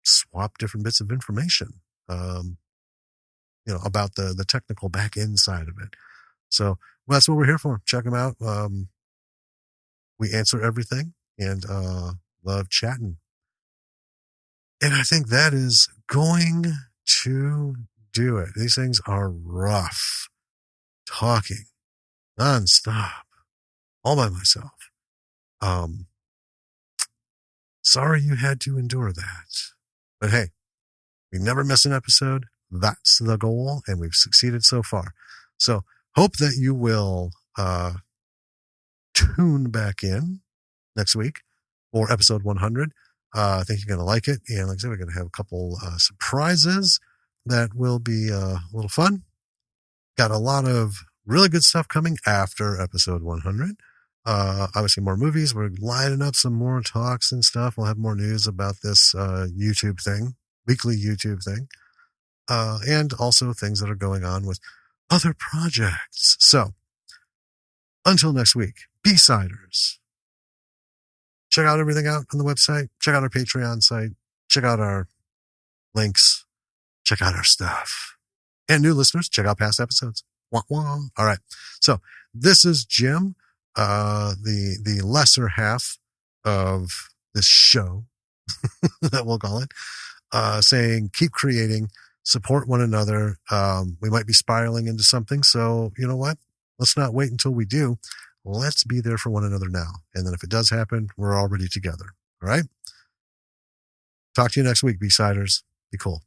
swap different bits of information, about the technical back end side of it. So that's what we're here for. Check them out. We answer everything and love chatting. And I think that is going to do it. These things are rough. Talking nonstop, all by myself. Sorry you had to endure that. But hey, we never miss an episode. That's the goal, and we've succeeded so far. So hope that you will tune back in next week for episode 100. I think you're going to like it. And like I said, we're going to have a couple surprises that will be a little fun. Got a lot of really good stuff coming after episode 100. Obviously more movies. We're lining up some more talks and stuff. We'll have more news about this YouTube thing, weekly YouTube thing. And also things that are going on with other projects. So until next week, B-Siders. Check out everything out on the website. Check out our Patreon site. Check out our links. Check out our stuff. And new listeners, check out past episodes. Wah, wah. All right. So this is Jim, the lesser half of this show that we'll call it, saying keep creating, support one another. We might be spiraling into something. So you know what? Let's not wait until we do. Let's be there for one another now. And then if it does happen, we're already together. All right. Talk to you next week, B-Siders. Be cool.